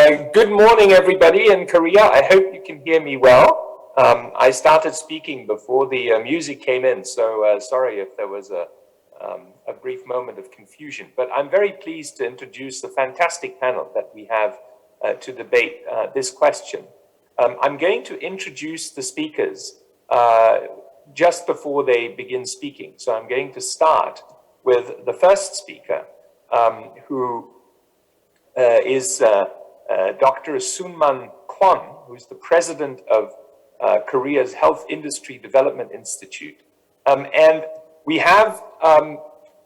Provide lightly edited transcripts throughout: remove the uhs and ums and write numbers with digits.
Good morning, everybody in Korea. I hope you can hear me well. I started speaking before the music came in, so sorry if there was a brief moment of confusion. But I'm very pleased to introduce the fantastic panel that we have to debate this question. I'm going to introduce the speakers just before they begin speaking. So I'm going to start with the first speaker, who is Dr. Sunman Kwon, who's the president of Korea's Health Industry Development Institute. And we have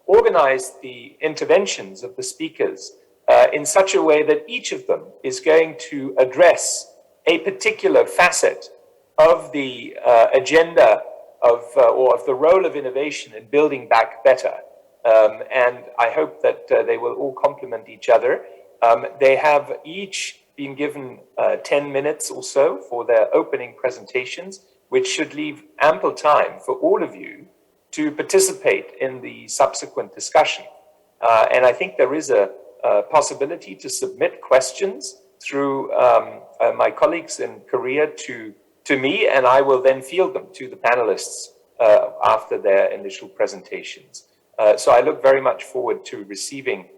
organized the interventions of the speakers in such a way that each of them is going to address a particular facet of the agenda of the role of innovation in building back better. And I hope that they will all complement each other. They have each been given 10 minutes or so for their opening presentations, which should leave ample time for all of you to participate in the subsequent discussion. And I think there is a possibility to submit questions through my colleagues in Korea to me, and I will then field them to the panelists after their initial presentations. So I look very much forward to receiving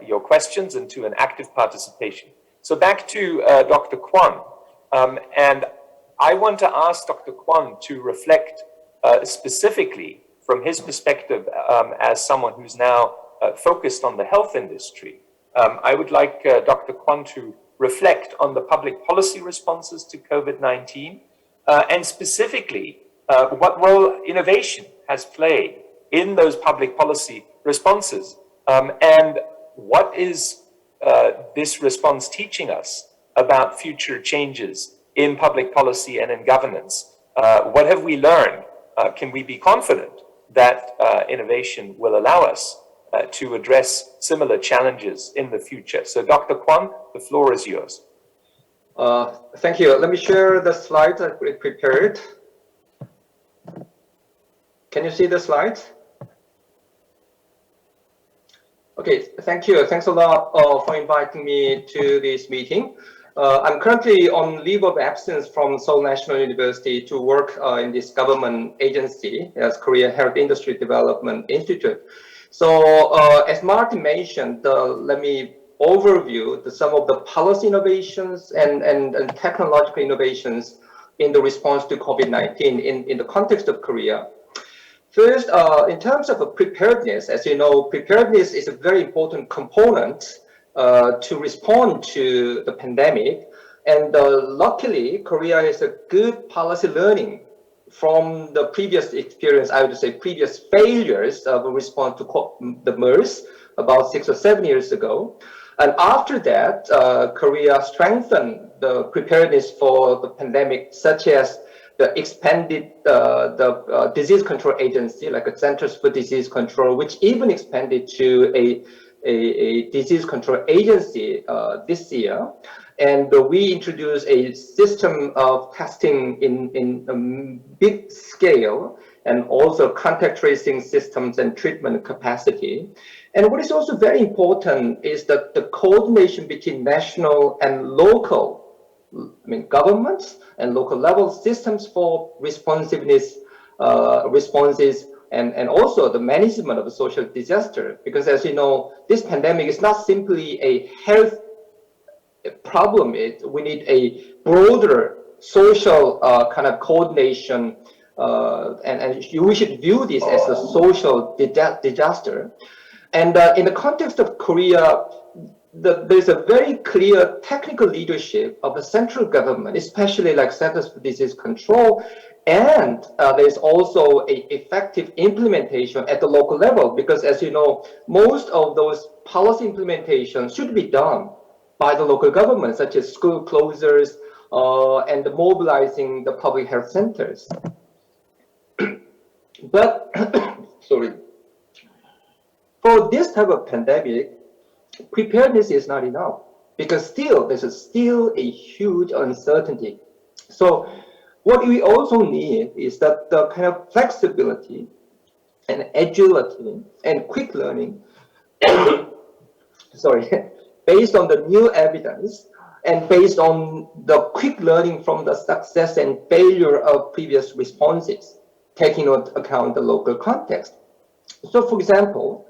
your questions and to an active participation. So back to Dr. Kwon. And I want to ask Dr. Kwon to reflect specifically from his perspective as someone who's now focused on the health industry. I would like Dr. Kwon to reflect on the public policy responses to COVID-19 and specifically what role innovation has played in those public policy responses. And what is this response teaching us about future changes in public policy and in governance? What have we learned? Can we be confident that innovation will allow us to address similar challenges in the future? So Dr. Kwon, the floor is yours. Thank you. Let me share the slides I prepared. Can you see the slides? Okay, thank you. Thanks a lot for inviting me to this meeting. I'm currently on leave of absence from Seoul National University to work in this government agency as Korea Health Industry Development Institute. So as Martin mentioned, let me overview some of the policy innovations and technological innovations in the response to COVID-19 in the context of Korea. First, in terms of preparedness, as you know, preparedness is a very important component to respond to the pandemic. And luckily, Korea has a good policy learning from the previous experience, I would say previous failures of a response to the MERS about 6 or 7 years ago. And after that, Korea strengthened the preparedness for the pandemic, such as the expanded the disease control agency, like a Centers for Disease Control, which even expanded to a disease control agency this year. And we introduced a system of testing in a big scale, and also contact tracing systems and treatment capacity. And what is also very important is that the coordination between national and local governments and local level systems for responsiveness, responses, and also the management of a social disaster. Because as you know, this pandemic is not simply a health problem. We need a broader social kind of coordination, and we should view this as a social disaster. And in the context of Korea, there's a very clear technical leadership of the central government, especially like Centers for Disease Control, and there's also an effective implementation at the local level, because as you know, most of those policy implementations should be done by the local government, such as school closures and mobilizing the public health centers. But, sorry, for this type of pandemic, preparedness is not enough, because there's still a huge uncertainty. So what we also need is that the kind of flexibility and agility and quick learning, sorry, based on the new evidence and based on the quick learning from the success and failure of previous responses, taking into account the local context. So for example,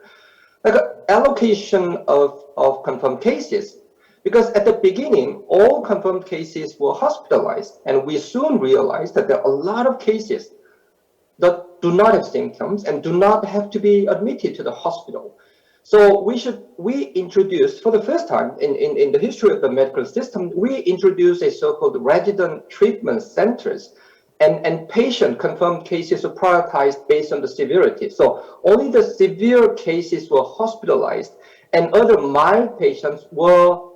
like allocation of confirmed cases, because at the beginning, all confirmed cases were hospitalized, and we soon realized that there are a lot of cases that do not have symptoms and do not have to be admitted to the hospital. So we introduced, for the first time in the history of the medical system, we introduced a so-called resident treatment centers, and patient confirmed cases were prioritized based on the severity. So only the severe cases were hospitalized, and other mild patients were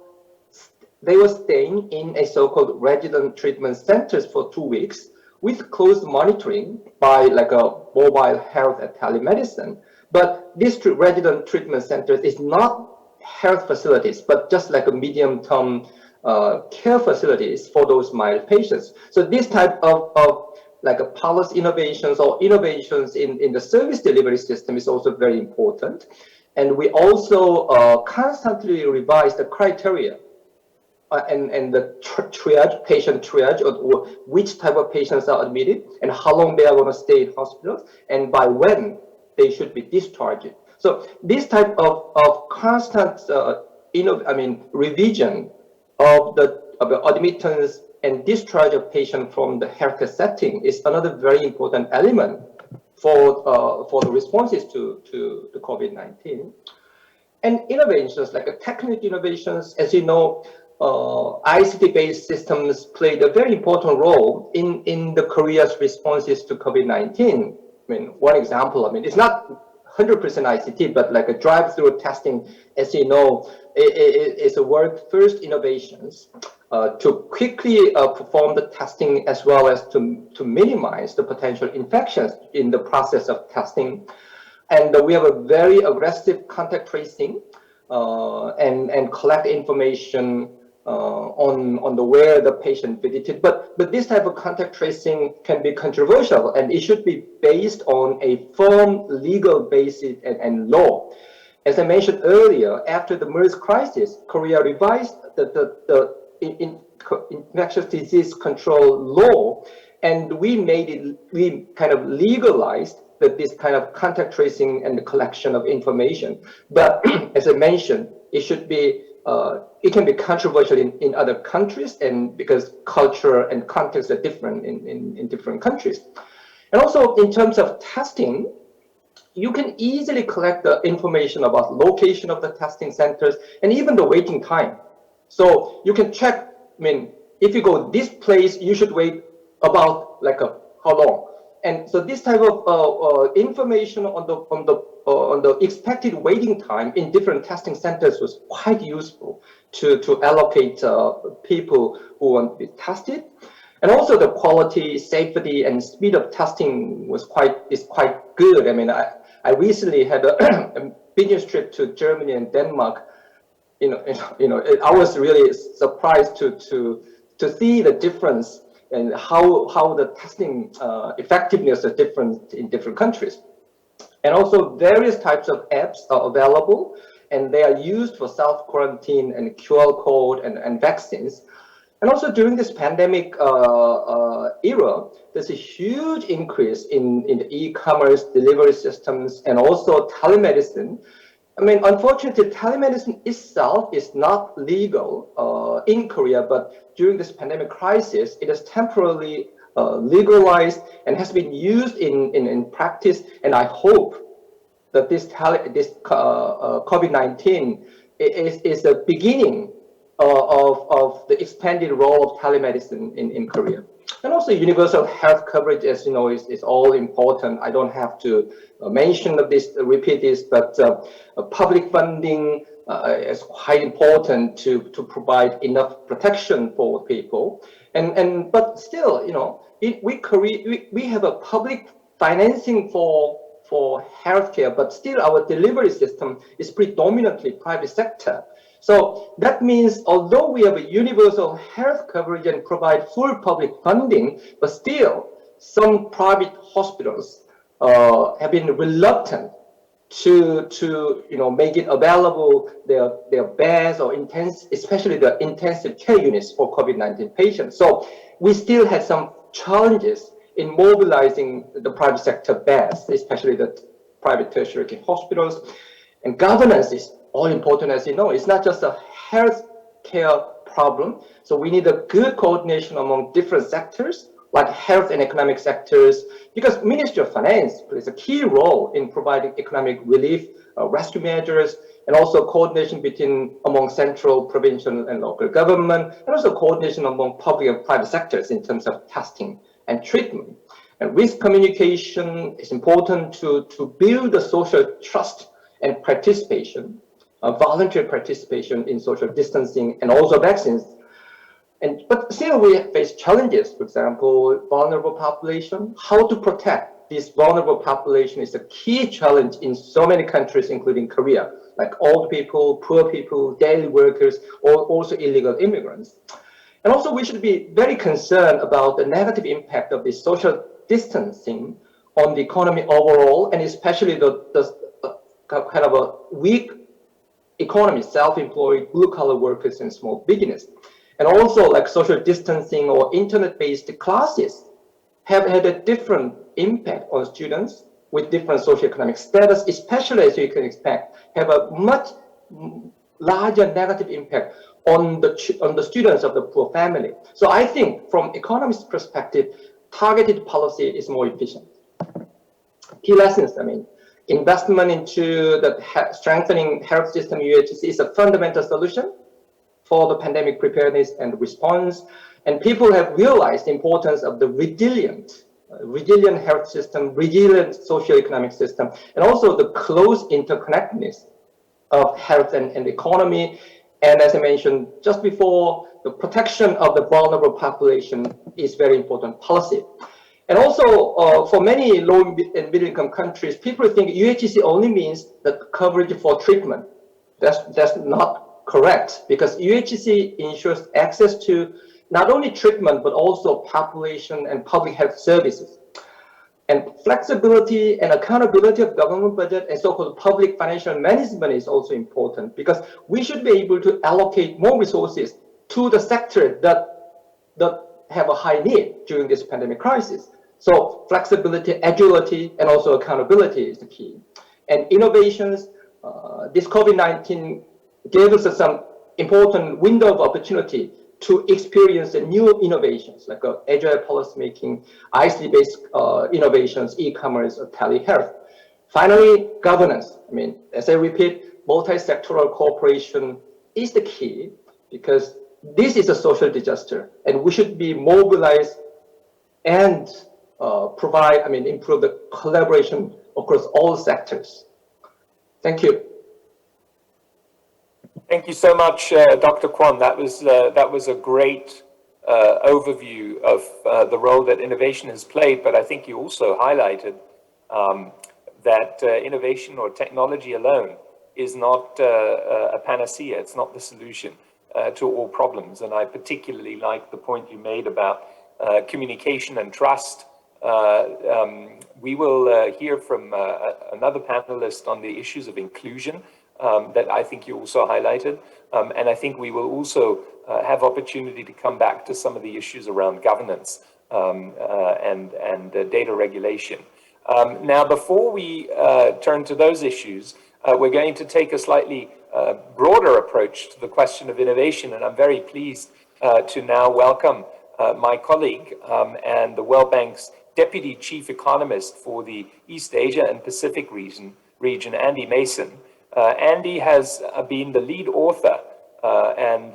staying in a so-called resident treatment centers for 2 weeks with close monitoring by like a mobile health and telemedicine. But this resident treatment centers is not health facilities, but just like a medium-term care facilities for those mild patients. So this type of like a policy innovations or innovations in the service delivery system is also very important. And we also constantly revise the criteria and the patient triage, or which type of patients are admitted and how long they are going to stay in hospitals and by when they should be discharged. So this type of constant revision of the admittance and discharge of patient from the healthcare setting is another very important element for the responses to the COVID-19. And innovations like technical innovations, as you know, ICT-based systems played a very important role in the Korea's responses to COVID-19. I mean, one example, it's not 100% ICT, but like a drive-through testing, as you know, is a world's first innovations to quickly perform the testing as well as to minimize the potential infections in the process of testing. And we have a very aggressive contact tracing and collect information on the where the patient visited, but this type of contact tracing can be controversial, and it should be based on a firm legal basis and law. As I mentioned earlier, after the MERS crisis, Korea revised the infectious disease control law, and we kind of legalized this kind of contact tracing and the collection of information. But as I mentioned, it can be controversial in other countries, and because culture and context are different in different countries. And also in terms of testing, you can easily collect the information about location of the testing centers and even the waiting time. So you can check, if you go this place, you should wait about how long. And so this type of information on the expected waiting time in different testing centers was quite useful to allocate people who want to be tested. And also the quality, safety, and speed of testing is quite good. I recently had a business trip to Germany and Denmark. I was really surprised to see the difference and how the testing effectiveness is different in different countries. And also various types of apps are available, and they are used for self-quarantine and QR code and vaccines. And also during this pandemic era, there's a huge increase in the e-commerce delivery systems and also telemedicine. Unfortunately, telemedicine itself is not legal in Korea, but during this pandemic crisis, it is temporarily legalized and has been used in practice. And I hope that this COVID-19 is the beginning of the expanded role of telemedicine in Korea. And also universal health coverage, as you know, is all important. I don't have to repeat this, but public funding is quite important to provide enough protection for people. But still, we have a public financing for healthcare, but still our delivery system is predominantly private sector. So that means although we have a universal health coverage and provide full public funding, but still some private hospitals have been reluctant to make it available their beds or especially the intensive care units for COVID-19 patients. So we still had some challenges in mobilizing the private sector beds, especially the private tertiary care hospitals. And governance is all important, as you know. It's not just a health care problem. So we need a good coordination among different sectors, like health and economic sectors, because Ministry of Finance plays a key role in providing economic relief, rescue measures, and also coordination among central, provincial, and local government, and also coordination among public and private sectors in terms of testing and treatment. And risk communication is important to build the social trust and participation, voluntary participation in social distancing and also vaccines. But still we face challenges. For example, vulnerable population. How to protect this vulnerable population is a key challenge in so many countries, including Korea, like old people, poor people, daily workers, or also illegal immigrants. And also we should be very concerned about the negative impact of this social distancing on the economy overall, and especially the kind of a weak economy, self-employed, blue-collar workers and small business. And also like social distancing or internet-based classes have had a different impact on students with different socioeconomic status, especially as you can expect, have a much larger negative impact on the students of the poor family. So I think from economist perspective, targeted policy is more efficient. Key lessons, investment into the strengthening health system UHC is a fundamental solution for the pandemic preparedness and response. And people have realized the importance of the resilient health system, resilient socioeconomic system, and also the close interconnectedness of health and economy. And as I mentioned just before, the protection of the vulnerable population is very important policy. And also, for many low and middle income countries, people think UHC only means the coverage for treatment. That's not correct, because UHC ensures access to not only treatment, but also population and public health services. And flexibility and accountability of government budget and so-called public financial management is also important, because we should be able to allocate more resources to the sector that have a high need during this pandemic crisis. So flexibility, agility, and also accountability is the key. And innovations, this COVID-19 gave us some important window of opportunity to experience the new innovations like agile policymaking, ICT-based innovations, e-commerce, or telehealth. Finally, governance. As I repeat, multi-sectoral cooperation is the key, because this is a social disaster, and we should be mobilized and improve the collaboration across all sectors. Thank you. Thank you so much, Dr. Kwon. That was a great overview of the role that innovation has played, but I think you also highlighted that innovation or technology alone is not a panacea. It's not the solution to all problems. And I particularly like the point you made about communication and trust. We will hear from another panelist on the issues of inclusion that I think you also highlighted. And I think we will also have opportunity to come back to some of the issues around governance and data regulation. Now, before we turn to those issues, we're going to take a slightly broader approach to the question of innovation. And I'm very pleased to now welcome my colleague and the World Bank's Deputy Chief Economist for the East Asia and Pacific region, Andy Mason. Andy has been the lead author and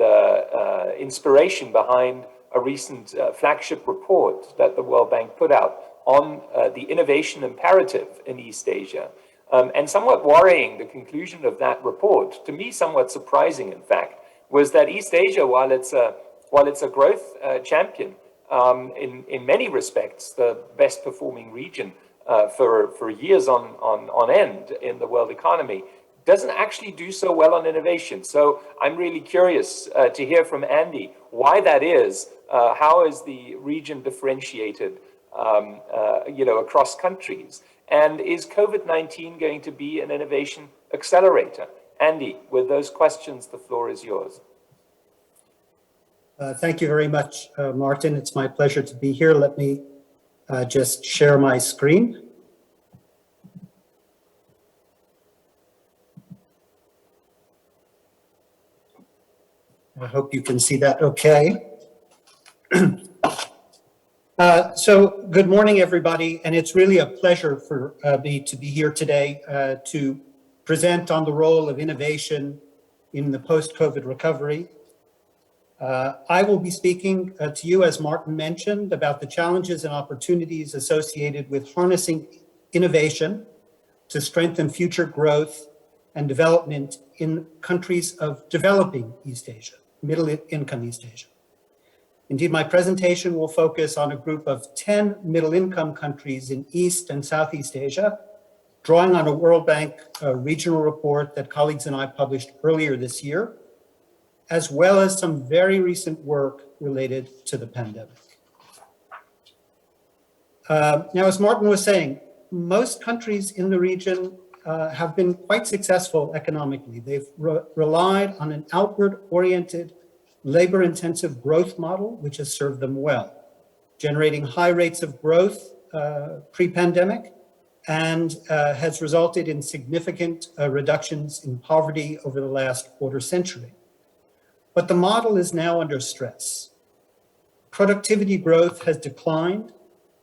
inspiration behind a recent flagship report that the World Bank put out on the innovation imperative in East Asia. And somewhat worrying, the conclusion of that report, to me somewhat surprising in fact, was that East Asia, while it's a growth champion, in many respects, the best performing region for years on end in the world economy, doesn't actually do so well on innovation. So I'm really curious to hear from Andy why that is. How is the region differentiated, across countries? And is COVID-19 going to be an innovation accelerator? Andy, with those questions, the floor is yours. Thank you very much, Martin. It's my pleasure to be here. Let me just share my screen. I hope you can see that okay. So good morning, everybody, and it's really a pleasure for me to be here today to present on the role of innovation in the post-COVID recovery. I will be speaking to you, as Martin mentioned, about the challenges and opportunities associated with harnessing innovation to strengthen future growth and development in countries of developing East Asia, middle-income East Asia. Indeed, my presentation will focus on a group of 10 middle-income countries in East and Southeast Asia, drawing on a World Bank regional report that colleagues and I published earlier this year, as well as some very recent work related to the pandemic. Now, as Martin was saying, most countries in the region have been quite successful economically. They've relied on an outward-oriented, labor-intensive growth model, which has served them well, generating high rates of growth pre-pandemic, and has resulted in significant reductions in poverty over the last quarter century. But the model is now under stress. Productivity growth has declined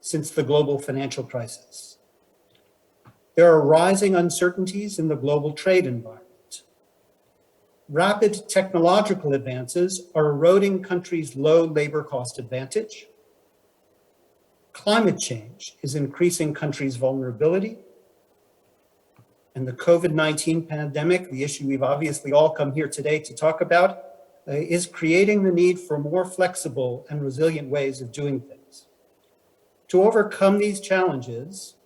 since the global financial crisis. There are rising uncertainties in the global trade environment. Rapid technological advances are eroding countries' low labor cost advantage. Climate change is increasing countries' vulnerability. And the COVID-19 pandemic, the issue we've obviously all come here today to talk about, is creating the need for more flexible and resilient ways of doing things. To overcome these challenges,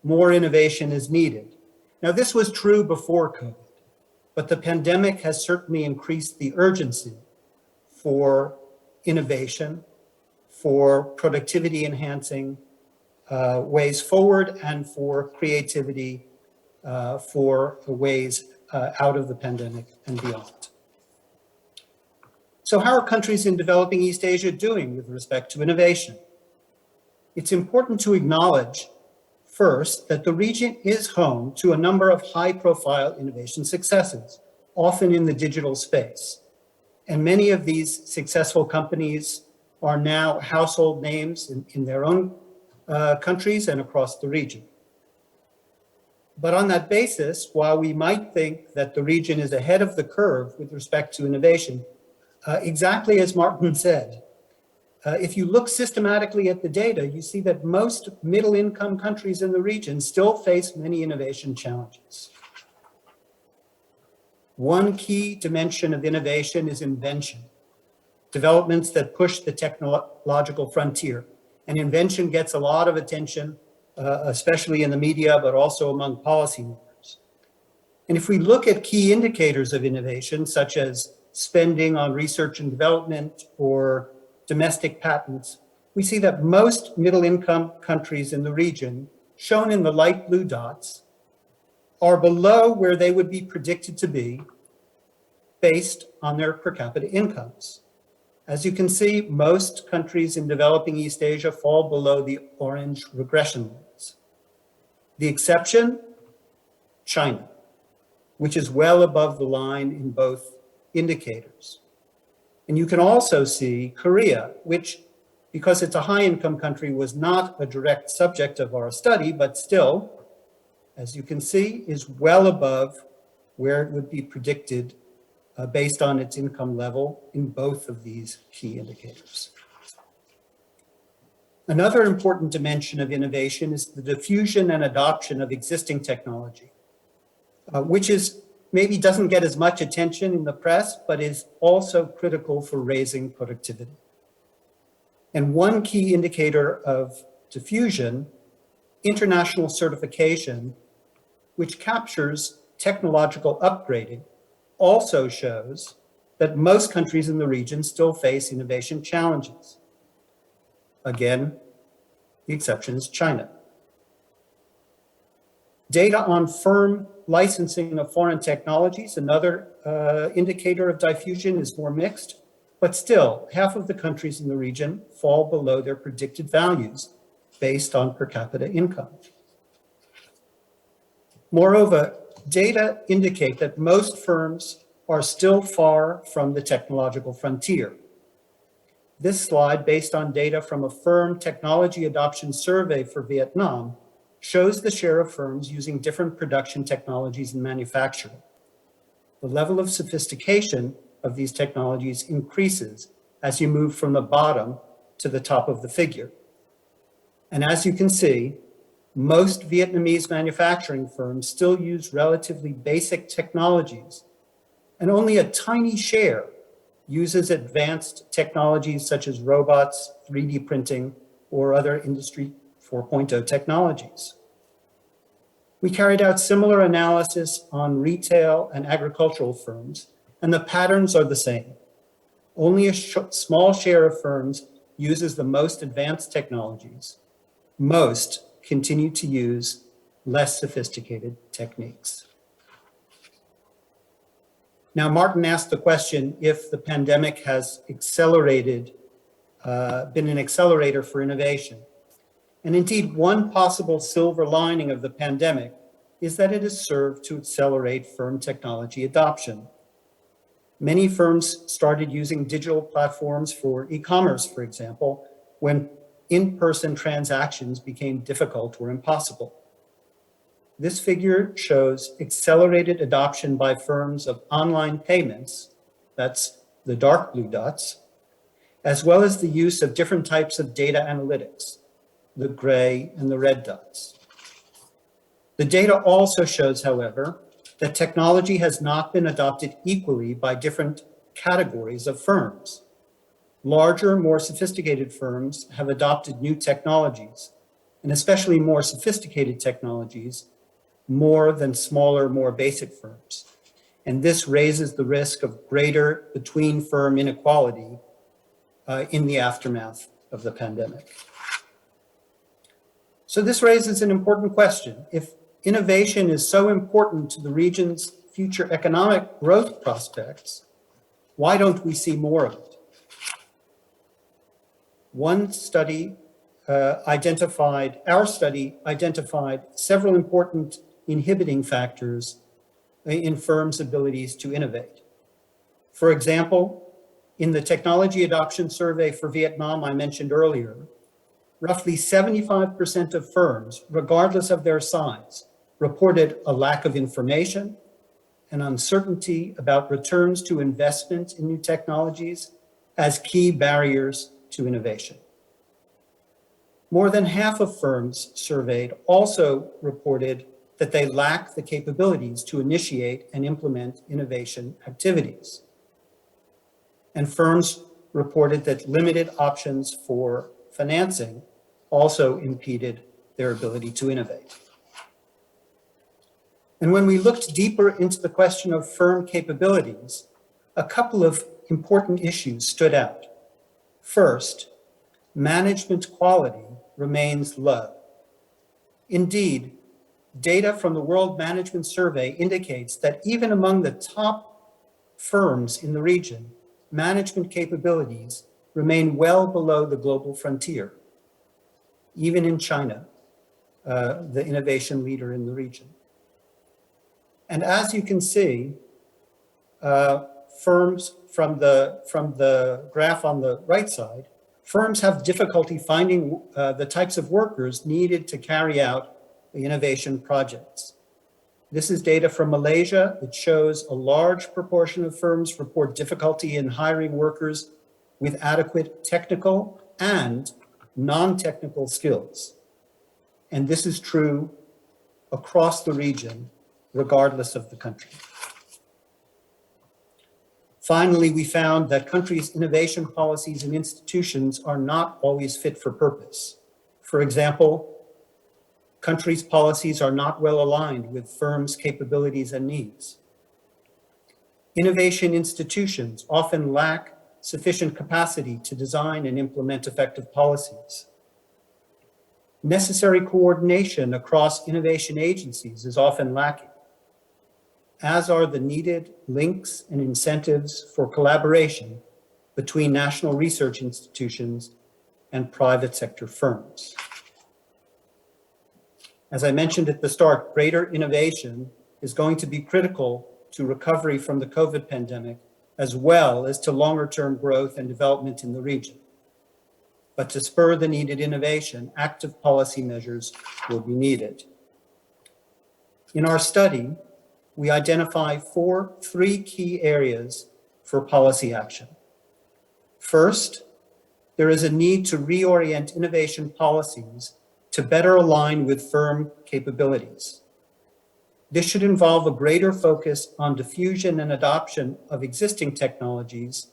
more innovation is needed. Now, this was true before COVID, but the pandemic has certainly increased the urgency for innovation, for productivity enhancing ways forward, and for creativity for ways out of the pandemic and beyond. So how are countries in developing East Asia doing with respect to innovation? It's important to acknowledge first that the region is home to a number of high-profile innovation successes, often in the digital space. And many of these successful companies are now household names in their own countries and across the region. But on that basis, while we might think that the region is ahead of the curve with respect to innovation, exactly as Martin said, if you look systematically at the data, you see that most middle-income countries in the region still face many innovation challenges. One key dimension of innovation is invention, developments that push the technological frontier. And invention gets a lot of attention, especially in the media, but also among policymakers. And if we look at key indicators of innovation, such as spending on research and development or domestic patents, we see that most middle-income countries in the region, shown in the light blue dots, are below where they would be predicted to be based on their per capita incomes. As you can see, most countries in developing East Asia fall below the orange regression lines. The exception, China, which is well above the line in both indicators. And you can also see Korea, which, because it's a high-income country, was not a direct subject of our study, but still, as you can see, is well above where it would be predicted based on its income level in both of these key indicators. Another important dimension of innovation is the diffusion and adoption of existing technology, which is maybe doesn't get as much attention in the press, but is also critical for raising productivity. And one key indicator of diffusion, international certification, which captures technological upgrading, also shows that most countries in the region still face innovation challenges. Again, the exception is China. Data on firm licensing of foreign technologies, another indicator of diffusion, is more mixed, but still half of the countries in the region fall below their predicted values based on per capita income. Moreover, data indicate that most firms are still far from the technological frontier. This slide, based on data from a firm technology adoption survey for Vietnam, shows the share of firms using different production technologies in manufacturing. The level of sophistication of these technologies increases as you move from the bottom to the top of the figure. And as you can see, most Vietnamese manufacturing firms still use relatively basic technologies, and only a tiny share uses advanced technologies such as robots, 3D printing, or other Industry 4.0 technologies. We carried out similar analysis on retail and agricultural firms, and the patterns are the same. Only a small share of firms uses the most advanced technologies. Most continue to use less sophisticated techniques. Now, Martin asked the question if the pandemic has accelerated, been an accelerator for innovation. And indeed, one possible silver lining of the pandemic is that it has served to accelerate firm technology adoption. Many firms started using digital platforms for e-commerce, for example, when in-person transactions became difficult or impossible. This figure shows accelerated adoption by firms of online payments, that's the dark blue dots, as well as the use of different types of data analytics, the gray and the red dots. The data also shows, however, that technology has not been adopted equally by different categories of firms. Larger, more sophisticated firms have adopted new technologies, and especially more sophisticated technologies, more than smaller, more basic firms. And this raises the risk of greater between-firm inequality in the aftermath of the pandemic. So this raises an important question. If innovation is so important to the region's future economic growth prospects, why don't we see more of it? Our study identified several important inhibiting factors in firms' abilities to innovate. For example, in the technology adoption survey for Vietnam I mentioned earlier, roughly 75% of firms, regardless of their size, reported a lack of information and uncertainty about returns to investment in new technologies as key barriers to innovation. More than half of firms surveyed also reported that they lack the capabilities to initiate and implement innovation activities. And firms reported that limited options for financing also impeded their ability to innovate. And when we looked deeper into the question of firm capabilities, a couple of important issues stood out. First, management quality remains low. Indeed, data from the World Management Survey indicates that even among the top firms in the region, management capabilities remain well below the global frontier, even in China, the innovation leader in the region. And as you can see, firms from the graph on the right side, firms have difficulty finding the types of workers needed to carry out the innovation projects. This is data from Malaysia. It shows a large proportion of firms report difficulty in hiring workers with adequate technical and non-technical skills. And this is true across the region, regardless of the country. Finally, we found that countries' innovation policies and institutions are not always fit for purpose. For example, countries' policies are not well aligned with firms' capabilities and needs. Innovation institutions often lack sufficient capacity to design and implement effective policies. Necessary coordination across innovation agencies is often lacking, as are the needed links and incentives for collaboration between national research institutions and private sector firms. As I mentioned at the start, greater innovation is going to be critical to recovery from the COVID pandemic, as well as to longer-term growth and development in the region. But to spur the needed innovation, active policy measures will be needed. In our study, we identify three key areas for policy action. First, there is a need to reorient innovation policies to better align with firm capabilities. This should involve a greater focus on diffusion and adoption of existing technologies,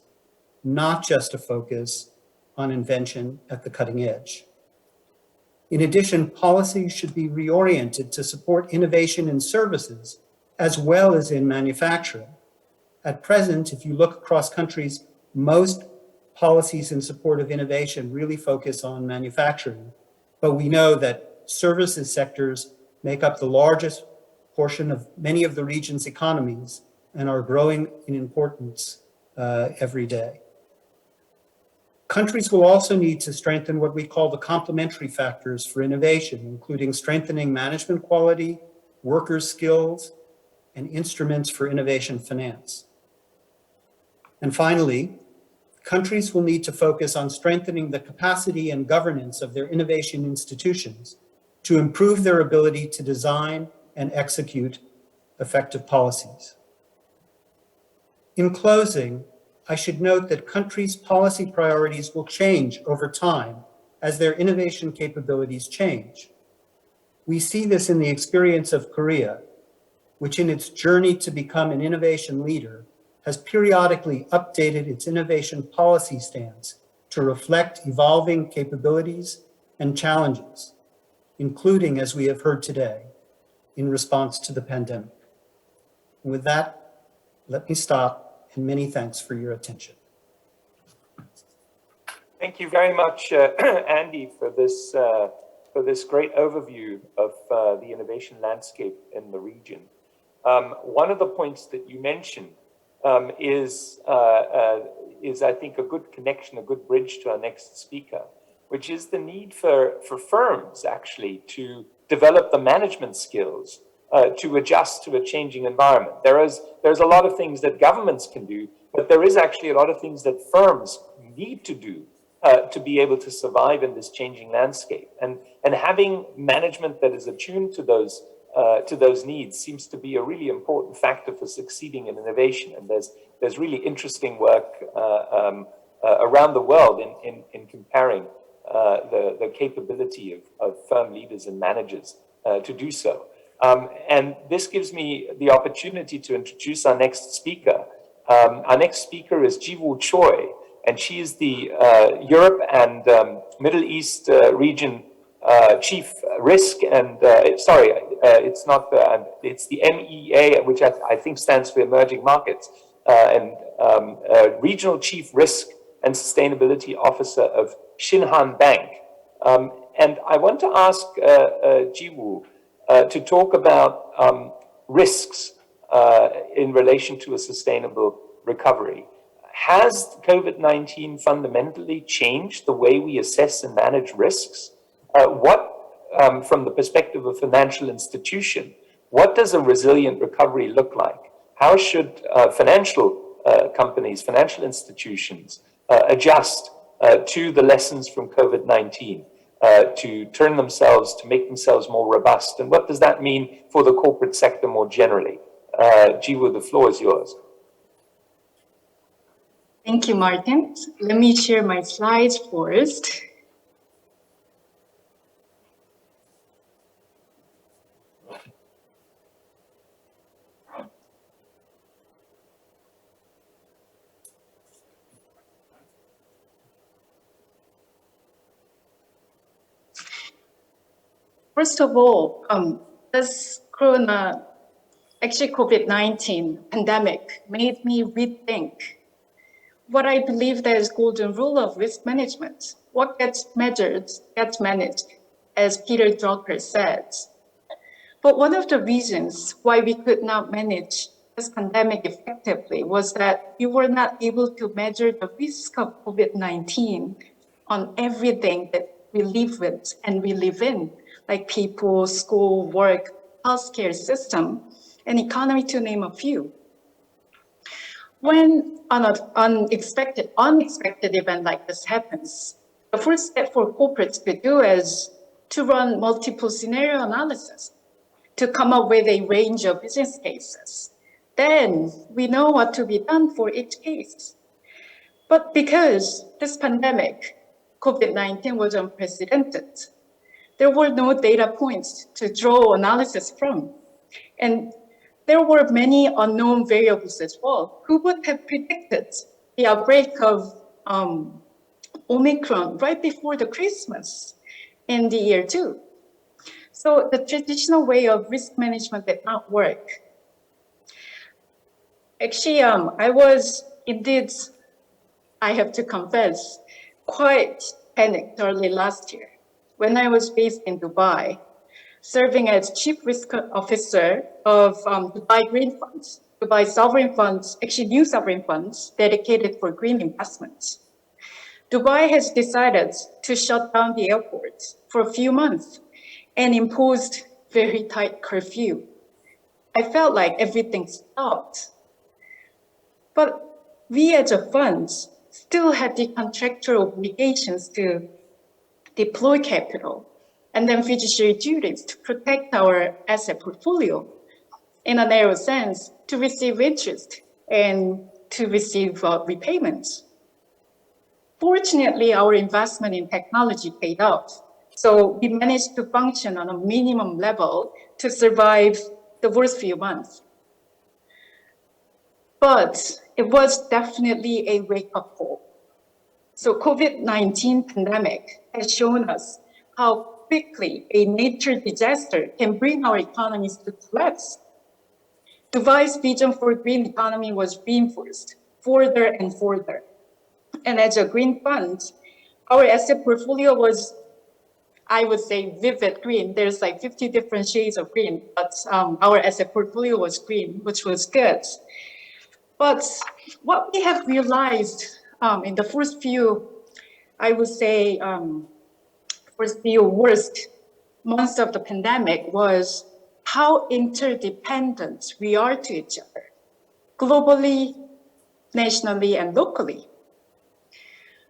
not just a focus on invention at the cutting edge. In addition, policies should be reoriented to support innovation in services as well as in manufacturing. At present, if you look across countries, most policies in support of innovation really focus on manufacturing, but we know that services sectors make up the largest portion of many of the region's economies and are growing in importance every day. Countries will also need to strengthen what we call the complementary factors for innovation, including strengthening management quality, worker skills, and instruments for innovation finance. And finally, countries will need to focus on strengthening the capacity and governance of their innovation institutions to improve their ability to design and execute effective policies. In closing, I should note that countries' policy priorities will change over time as their innovation capabilities change. We see this in the experience of Korea, which in its journey to become an innovation leader has periodically updated its innovation policy stance to reflect evolving capabilities and challenges, including, as we have heard today, in response to the pandemic. And with that, let me stop, and many thanks for your attention. Thank you very much, Andy, for this great overview of the innovation landscape in the region. One of the points that you mentioned is I think a good connection, a good bridge to our next speaker, which is the need for firms actually to develop the management skills to adjust to a changing environment. There's a lot of things that governments can do, but there is actually a lot of things that firms need to do to be able to survive in this changing landscape. And having management that is attuned to those needs seems to be a really important factor for succeeding in innovation. And there's really interesting work around the world in comparing the capability of firm leaders and managers to do so. And this gives me the opportunity to introduce our next speaker. Our next speaker is Jiwo Choi, and she is the Europe and Middle East region Chief Risk and, it's not, it's the MEA, which I think stands for Emerging Markets, and Regional Chief Risk and Sustainability Officer of Shinhan Bank. And I want to ask Jiwo to talk about risks in relation to a sustainable recovery. Has COVID-19 fundamentally changed the way we assess and manage risks? From the perspective of financial institution, what does a resilient recovery look like? How should financial companies, financial institutions adjust to the lessons from COVID-19 to make themselves more robust? And what does that mean for the corporate sector more generally? Jiwo, the floor is yours. Thank you, Martin. Let me share my slides first. First of all, this COVID-19 pandemic made me rethink what I believe there is golden rule of risk management. What gets measured gets managed. as Peter Drucker said. But one of the reasons why we could not manage this pandemic effectively was that we were not able to measure the risk of COVID-19 on everything that we live with and we live in, like people, school, work, healthcare system, and economy, to name a few. When an unexpected event like this happens, the first step for corporates to do is to run multiple scenario analysis to come up with a range of business cases. Then we know what to be done for each case. But because this pandemic, COVID-19, was unprecedented, there were no data points to draw analysis from. And there were many unknown variables as well. Who would have predicted the outbreak of Omicron right before the Christmas in the year 2? So the traditional way of risk management did not work. Actually, I was indeed, I have to confess, quite panicked early last year when I was based in Dubai, serving as Chief Risk Officer of Dubai Green Funds, Dubai sovereign funds, actually new sovereign funds dedicated for green investments. Dubai has decided to shut down the airports for a few months and imposed very tight curfew. I felt like everything stopped. But we as a fund still had the contractual obligations to deploy capital and then fiduciary duties to protect our asset portfolio in a narrow sense, to receive interest and to receive repayments. Fortunately, our investment in technology paid off. So we managed to function on a minimum level to survive the worst few months. But it was definitely a wake-up call. So COVID-19 pandemic has shown us how quickly a nature disaster can bring our economies to collapse. Dubai's vision for green economy was reinforced further and further. And as a green fund, our asset portfolio was, I would say, vivid green. There's like 50 different shades of green, but our asset portfolio was green, which was good. But what we have realized in the first few, I would say, first few worst months of the pandemic was how interdependent we are to each other, globally, nationally, and locally.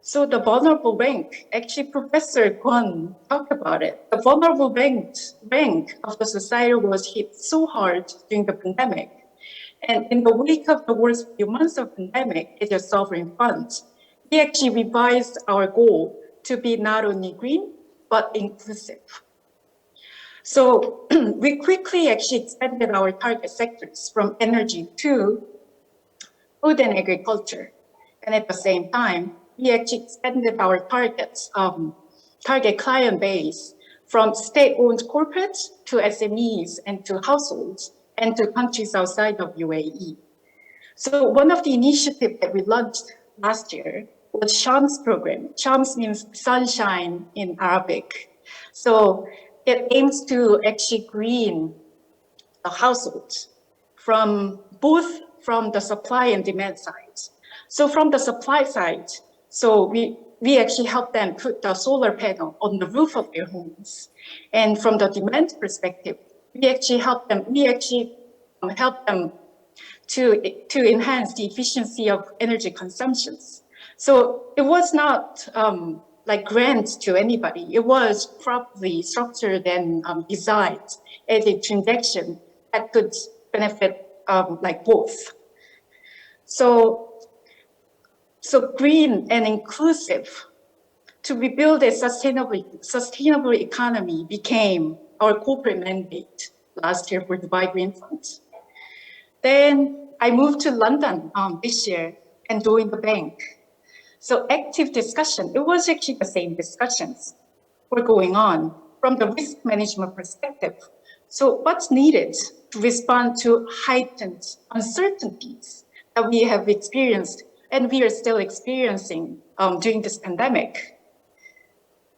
So the vulnerable rank, actually Professor Kwon talked about it. The vulnerable rank of the society was hit so hard during the pandemic. And in the wake of the worst few months of pandemic, as a sovereign fund, we actually revised our goal to be not only green, but inclusive. So we quickly actually expanded our target sectors from energy to food and agriculture. And at the same time, we actually expanded our target client base from state-owned corporates to SMEs and to households and to countries outside of UAE. So one of the initiatives that we launched last year was Shams program. Shams means sunshine in Arabic. So it aims to actually green the households from both from the supply and demand sides. So from the supply side, so we actually help them put the solar panel on the roof of their homes. And from the demand perspective, we actually help them to enhance the efficiency of energy consumptions. So it was not like grants to anybody. It was properly structured and designed as a transaction that could benefit like both. So green and inclusive, to rebuild a sustainable economy became our corporate mandate last year for Dubai Green Funds. Then I moved to London this year and joined the bank. So active discussion, it was actually the same discussions were going on from the risk management perspective. So what's needed to respond to heightened uncertainties that we have experienced and we are still experiencing during this pandemic?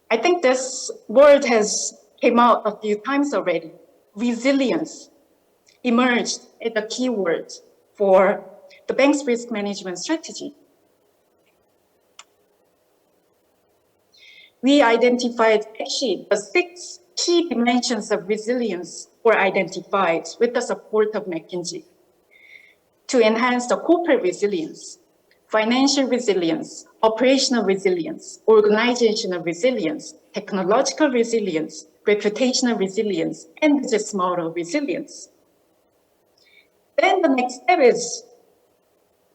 I think this world has came out a few times already. Resilience emerged as a keyword for the bank's risk management strategy. We identified actually the 6 key dimensions of resilience were identified with the support of McKinsey to enhance the corporate resilience, financial resilience, operational resilience, organizational resilience, technological resilience, reputational resilience, and business model resilience. Then the next step is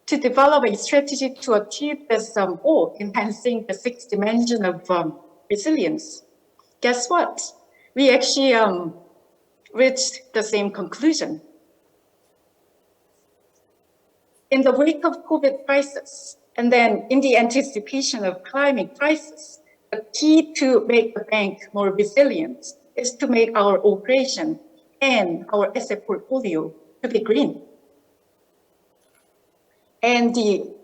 to develop a strategy to achieve this goal, enhancing the 6th dimension of resilience. Guess what? We actually reached the same conclusion. In the wake of COVID crisis, and then in the anticipation of climate crisis, the key to make the bank more resilient is to make our operation and our asset portfolio to be green. And the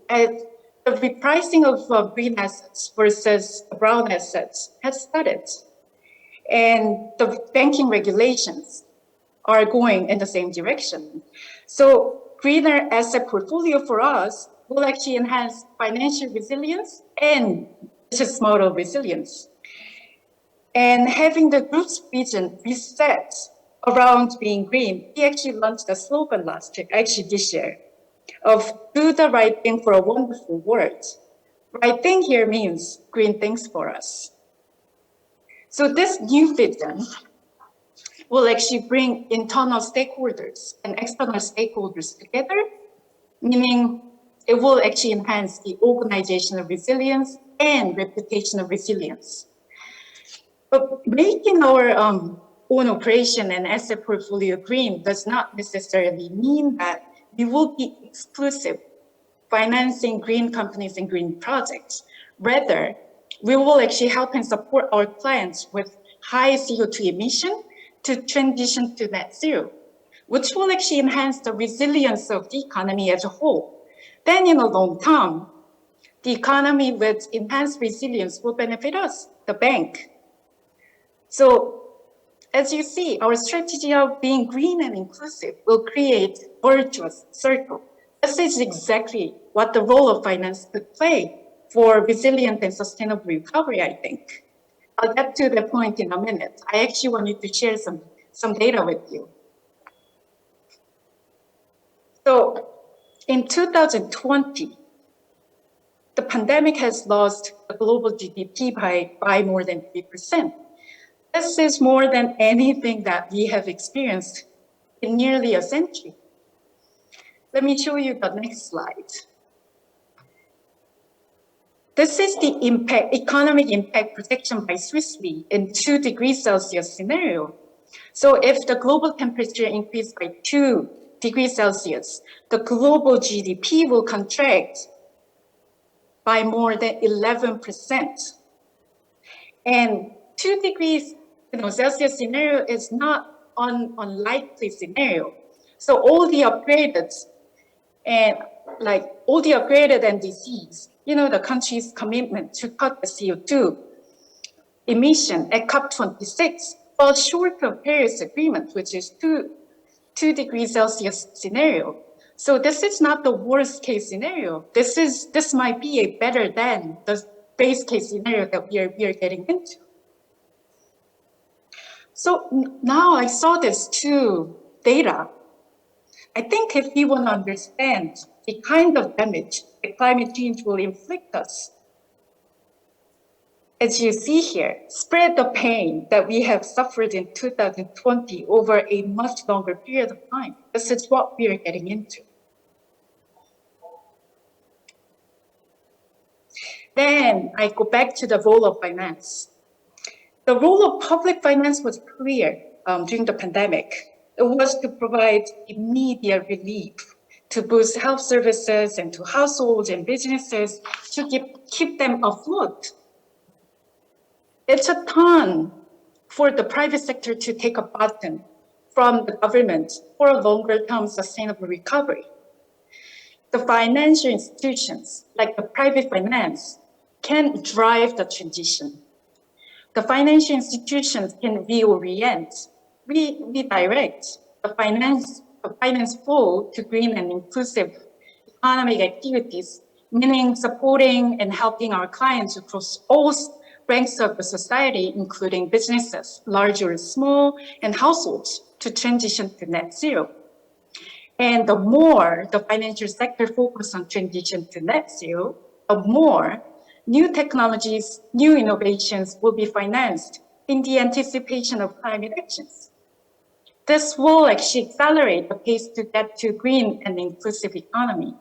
repricing of green assets versus brown assets has started. And the banking regulations are going in the same direction. So greener asset portfolio for us will actually enhance financial resilience and business model resilience. And having the group's vision reset around being green, we actually launched a slogan last year, actually this year, of do the right thing for a wonderful world. Right thing here means green things for us. So this new vision will actually bring internal stakeholders and external stakeholders together, meaning it will actually enhance the organizational resilience and reputational resilience. But making our own operation and asset portfolio green does not necessarily mean that we will be exclusive financing green companies and green projects. Rather, we will actually help and support our clients with high CO2 emission to transition to net zero, which will actually enhance the resilience of the economy as a whole. Then in the long term, the economy with enhanced resilience will benefit us, the bank. So as you see, our strategy of being green and inclusive will create a virtuous circle. This is exactly what the role of finance could play for resilient and sustainable recovery, I think. I'll get to the point in a minute. I actually wanted to share some data with you. So in 2020, the pandemic has lost the global GDP by more than 3%. This is more than anything that we have experienced in nearly a century. Let me show you the next slide. This is the economic impact projection by Swiss Re in 2 degrees Celsius scenario. So if the global temperature increased by 2 degrees Celsius, the global GDP will contract by more than 11%. And 2 degrees Celsius scenario is not an unlikely scenario. So all the upgraded NDCs, the country's commitment to cut the CO2 emission at COP26 fall short of Paris Agreement, which is 2 degrees Celsius scenario. So this is not the worst case scenario. This might be a better than the base case scenario that we are getting into. So now I saw this 2 data. I think if we want to understand the kind of damage that climate change will inflict us, as you see here, spread the pain that we have suffered in 2020 over a much longer period of time. This is what we are getting into. Then I go back to the role of finance. The role of public finance was clear during the pandemic. It was to provide immediate relief to boost health services and to households and businesses to keep them afloat. It's a turn for the private sector to take a baton from the government for a longer-term sustainable recovery. The financial institutions, like the private finance, can drive the transition. the financial institutions can reorient, redirect the finance flow to green and inclusive economic activities, meaning supporting and helping our clients across all ranks of the society, including businesses, large or small, and households, to transition to net zero. And the more the financial sector focuses on transition to net zero, the more new technologies, new innovations will be financed in the anticipation of climate actions. This will actually accelerate the pace to get to green and inclusive economy.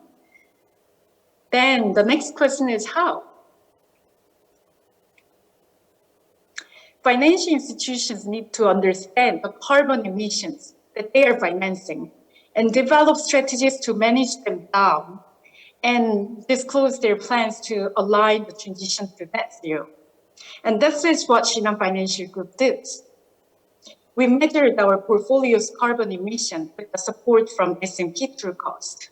Then the next question is how? Financial institutions need to understand the carbon emissions that they are financing and develop strategies to manage them down and disclose their plans to align the transition to net zero. And this is what Shinhan Financial Group did. We measured our portfolio's carbon emission with the support from S&P Trucost,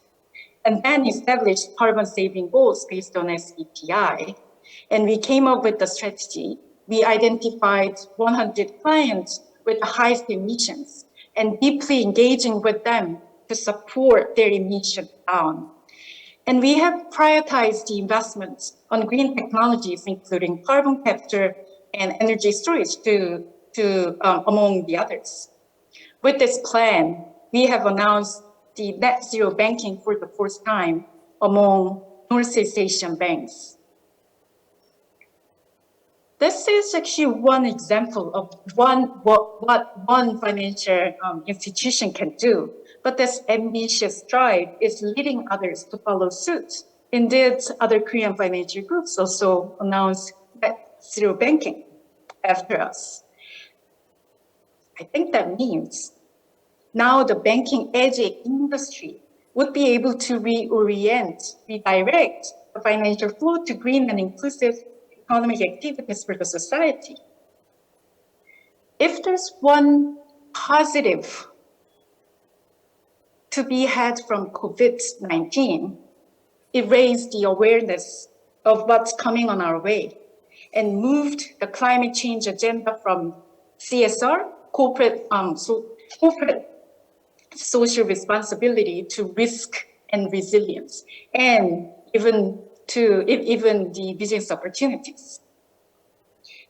and then established carbon saving goals based on SBTi. And we came up with the strategy. We identified 100 clients with the highest emissions and deeply engaging with them to support their emission down. And we have prioritized the investments on green technologies, including carbon capture and energy storage among the others. With this plan, we have announced the net zero banking for the first time among Northeast Asian banks. This is actually one example of what one financial institution can do, but this ambitious drive is leading others to follow suit. Indeed, other Korean financial groups also announced net zero banking after us. I think that means now the banking edge industry would be able to redirect the financial flow to green and inclusive economic activities for the society. If there's one positive to be had from COVID-19, it raised the awareness of what's coming on our way and moved the climate change agenda from CSR, corporate social responsibility, to risk and resilience, and even the business opportunities.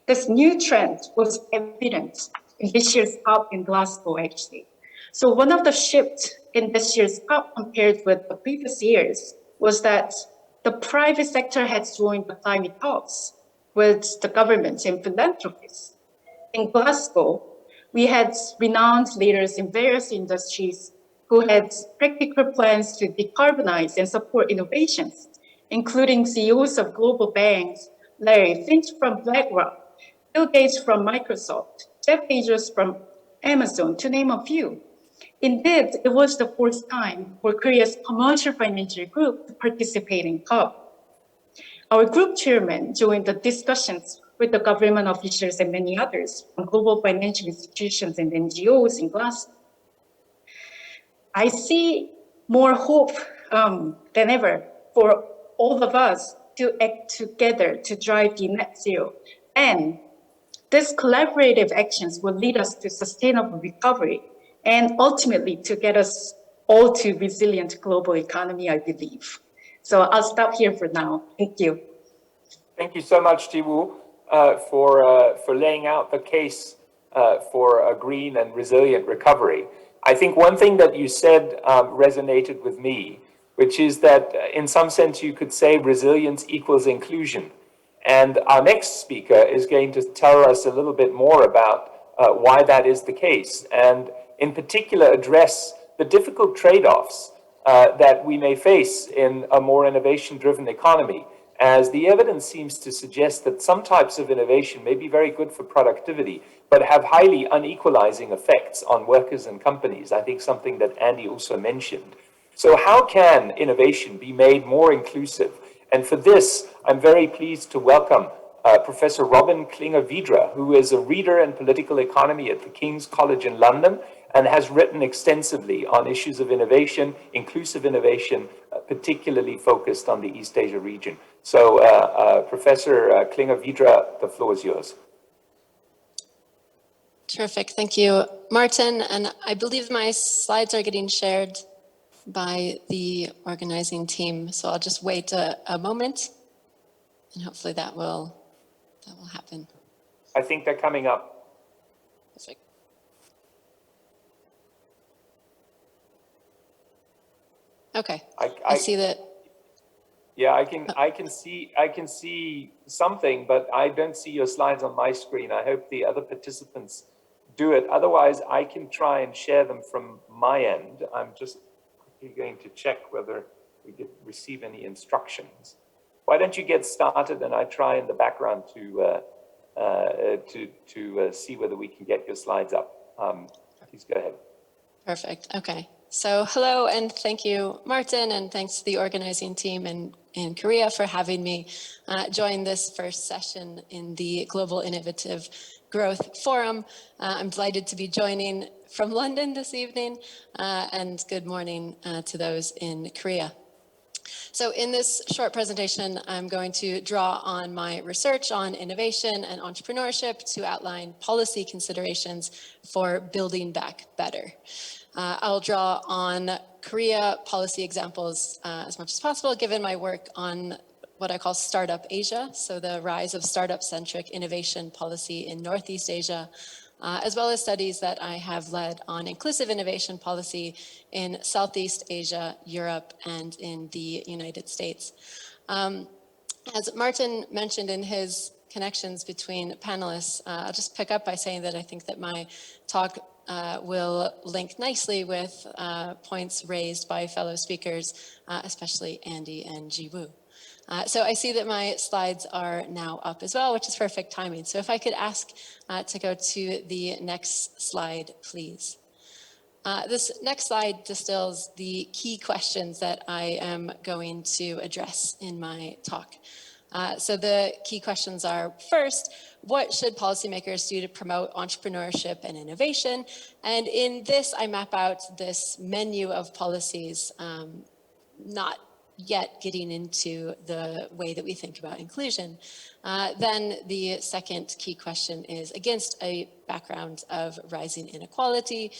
This new trend was evident in this year's COP in Glasgow, actually. So one of the shifts in this year's COP compared with the previous years was that the private sector had joined the climate talks with the governments and philanthropists. In Glasgow, we had renowned leaders in various industries who had practical plans to decarbonize and support innovations, including CEOs of global banks, Larry Finch from BlackRock, Bill Gates from Microsoft, Jeff Bezos from Amazon, to name a few. Indeed, it was the first time for Korea's commercial financial group to participate in COP. Our group chairman joined the discussions with the government officials and many others from global financial institutions and NGOs in Glasgow. I see more hope than ever for all of us to act together to drive the net zero. And these collaborative actions will lead us to sustainable recovery and ultimately to get us all to resilient global economy, I believe. So I'll stop here for now. Thank you. Thank you so much, Jiwo, for laying out the case for a green and resilient recovery. I think one thing that you said resonated with me, which is that in some sense you could say resilience equals inclusion. And our next speaker is going to tell us a little bit more about why that is the case, and in particular address the difficult trade-offs that we may face in a more innovation-driven economy, as the evidence seems to suggest that some types of innovation may be very good for productivity, but have highly unequalizing effects on workers and companies. I think something that Andy also mentioned. So how can innovation be made more inclusive? And for this, I'm very pleased to welcome Professor Robin Klinger-Vidra, who is a reader in political economy at the King's College in London and has written extensively on issues of innovation, inclusive innovation, particularly focused on the East Asia region. So Professor Klinger-Vidra, the floor is yours. Terrific, thank you, Martin. And I believe my slides are getting shared by the organizing team. So I'll just wait a moment and hopefully that will happen. I think they're coming up. Perfect. Okay, I see that. Yeah, I can see something, but I don't see your slides on my screen. I hope the other participants do it. Otherwise, I can try and share them from my end. I'm just quickly going to check whether we did receive any instructions. Why don't you get started and I try in the background to see whether we can get your slides up. Please go ahead. Perfect, okay. So hello and thank you, Martin, and thanks to the organizing team in Korea for having me join this first session in the Global Innovative Growth Forum. I'm delighted to be joining from London this evening, and good morning to those in Korea. So in this short presentation, I'm going to draw on my research on innovation and entrepreneurship to outline policy considerations for building back better. I'll draw on Korea policy examples as much as possible, given my work on what I call Startup Asia, so the rise of startup-centric innovation policy in Northeast Asia, as well as studies that I have led on inclusive innovation policy in Southeast Asia, Europe, and in the United States. As Martin mentioned in his connections between panelists, I'll just pick up by saying that I think that my talk will link nicely with points raised by fellow speakers, especially Andy and Jiwo. So I see that my slides are now up as well, which is perfect timing. So if I could ask to go to the next slide, please. This next slide distills the key questions that I am going to address in my talk. So the key questions are, first, what should policymakers do to promote entrepreneurship and innovation? And in this, I map out this menu of policies, not yet getting into the way that we think about inclusion. Then the second key question is, against a background of rising inequality,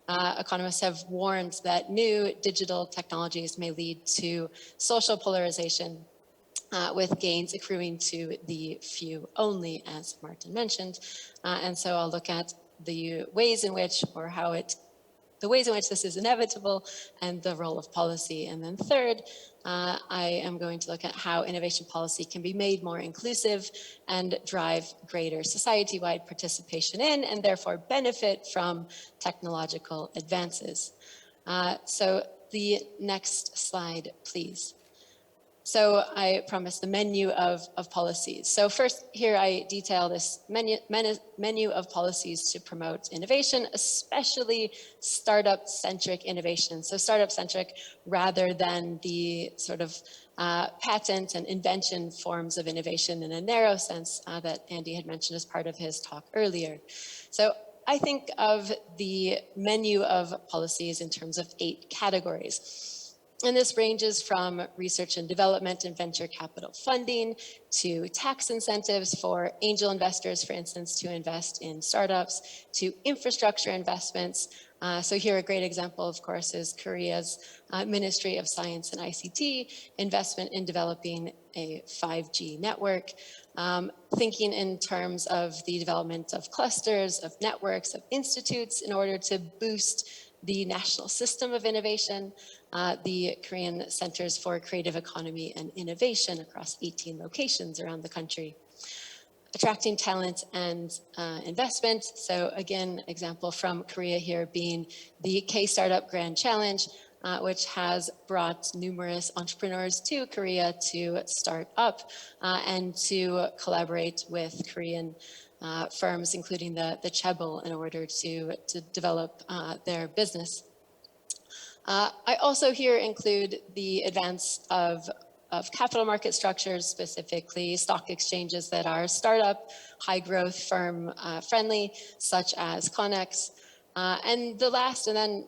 economists have warned that new digital technologies may lead to social polarization, with gains accruing to the few only, as Martin mentioned. And so I'll look at the ways in which, or how the ways in which this is inevitable and the role of policy. And then third, I am going to look at how innovation policy can be made more inclusive and drive greater society-wide participation in, and therefore benefit from technological advances. So the next slide, please. So I promised the menu of policies. So first here I detail this menu of policies to promote innovation, especially startup-centric innovation. So startup-centric rather than the sort of patent and invention forms of innovation in a narrow sense that Andy had mentioned as part of his talk earlier. So I think of the menu of policies in terms of 8 categories. And this ranges from research and development and venture capital funding to tax incentives for angel investors, for instance, to invest in startups, to infrastructure investments. So here a great example, of course, is Korea's Ministry of Science and ICT investment in developing a 5G network, thinking in terms of the development of clusters, of networks, of institutes in order to boost the national system of innovation, the Korean Centers for Creative Economy and Innovation across 18 locations around the country. Attracting talent and investment. So again, example from Korea here being the K-Startup Grand Challenge, which has brought numerous entrepreneurs to Korea to start up and to collaborate with Korean firms, including the Chaebol, in order to develop their business. I also here include the advance of capital market structures, specifically stock exchanges that are startup, high growth, firm friendly, such as Connex. And the last, and then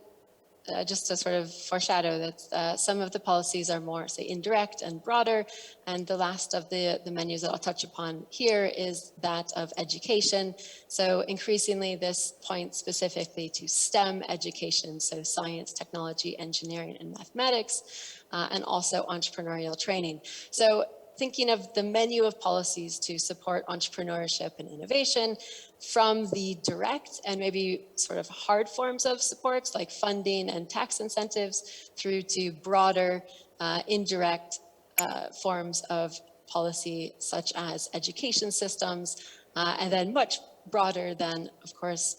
just to sort of foreshadow that some of the policies are more, say, indirect and broader. And the last of the menus that I'll touch upon here is that of education. So increasingly, this points specifically to STEM education, so science, technology, engineering, and mathematics, and also entrepreneurial training. So thinking of the menu of policies to support entrepreneurship and innovation, from the direct and maybe sort of hard forms of supports like funding and tax incentives through to broader indirect forms of policy such as education systems, and then much broader than, of course,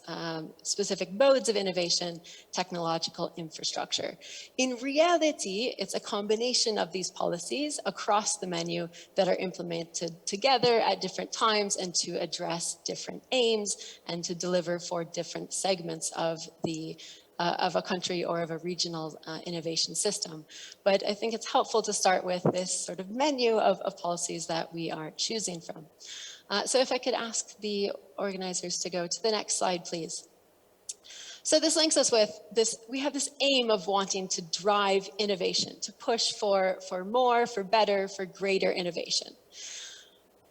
specific modes of innovation, technological infrastructure. In reality, it's a combination of these policies across the menu that are implemented together at different times and to address different aims and to deliver for different segments of a country or of a regional innovation system. But I think it's helpful to start with this sort of menu of policies that we are choosing from. So if I could ask the organizers to go to the next slide, please. So this links us with this, we have this aim of wanting to drive innovation, to push for more, for better, for greater innovation.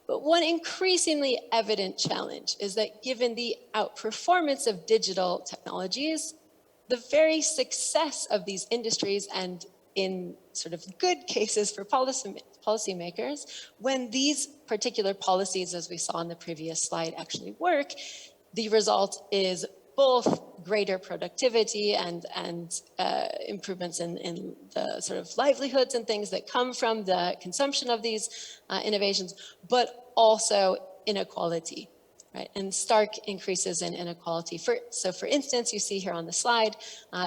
But one increasingly evident challenge is that given the outperformance of digital technologies, the very success of these industries, and in sort of good cases for policymakers, when these particular policies, as we saw in the previous slide, actually work, the result is both greater productivity and improvements in the sort of livelihoods and things that come from the consumption of these innovations, but also inequality. Right, and stark increases in inequality. So for instance, you see here on the slide,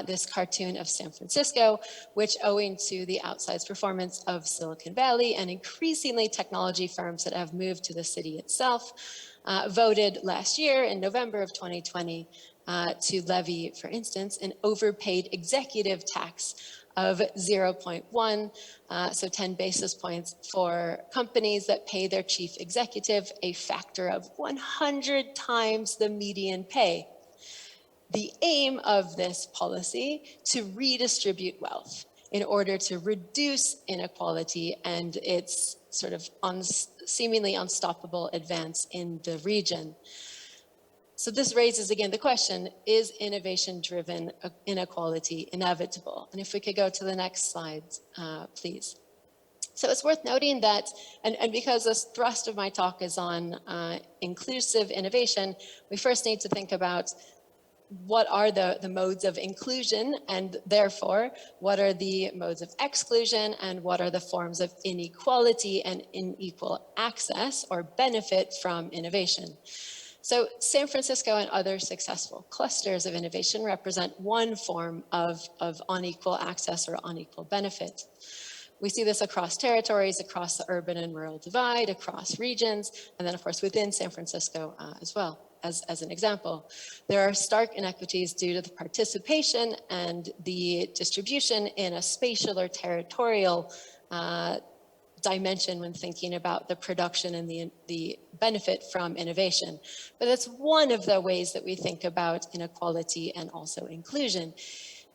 this cartoon of San Francisco, which owing to the outsized performance of Silicon Valley and increasingly technology firms that have moved to the city itself, voted last year in November of 2020 to levy, for instance, an overpaid executive tax of 0.1, so 10 basis points for companies that pay their chief executive a factor of 100 times the median pay. The aim of this policy to redistribute wealth in order to reduce inequality and its sort of seemingly unstoppable advance in the region. So this raises again the question, is innovation-driven inequality inevitable? And if we could go to the next slide, please. So it's worth noting that, and because the thrust of my talk is on inclusive innovation, we first need to think about what are the modes of inclusion, and therefore, what are the modes of exclusion, and what are the forms of inequality and unequal access or benefit from innovation. So San Francisco and other successful clusters of innovation represent one form of unequal access or unequal benefit. We see this across territories, across the urban and rural divide, across regions, and then of course within San Francisco as well. As an example, there are stark inequities due to the participation and the distribution in a spatial or territorial dimension when thinking about the production and the benefit from innovation. But that's one of the ways that we think about inequality and also inclusion.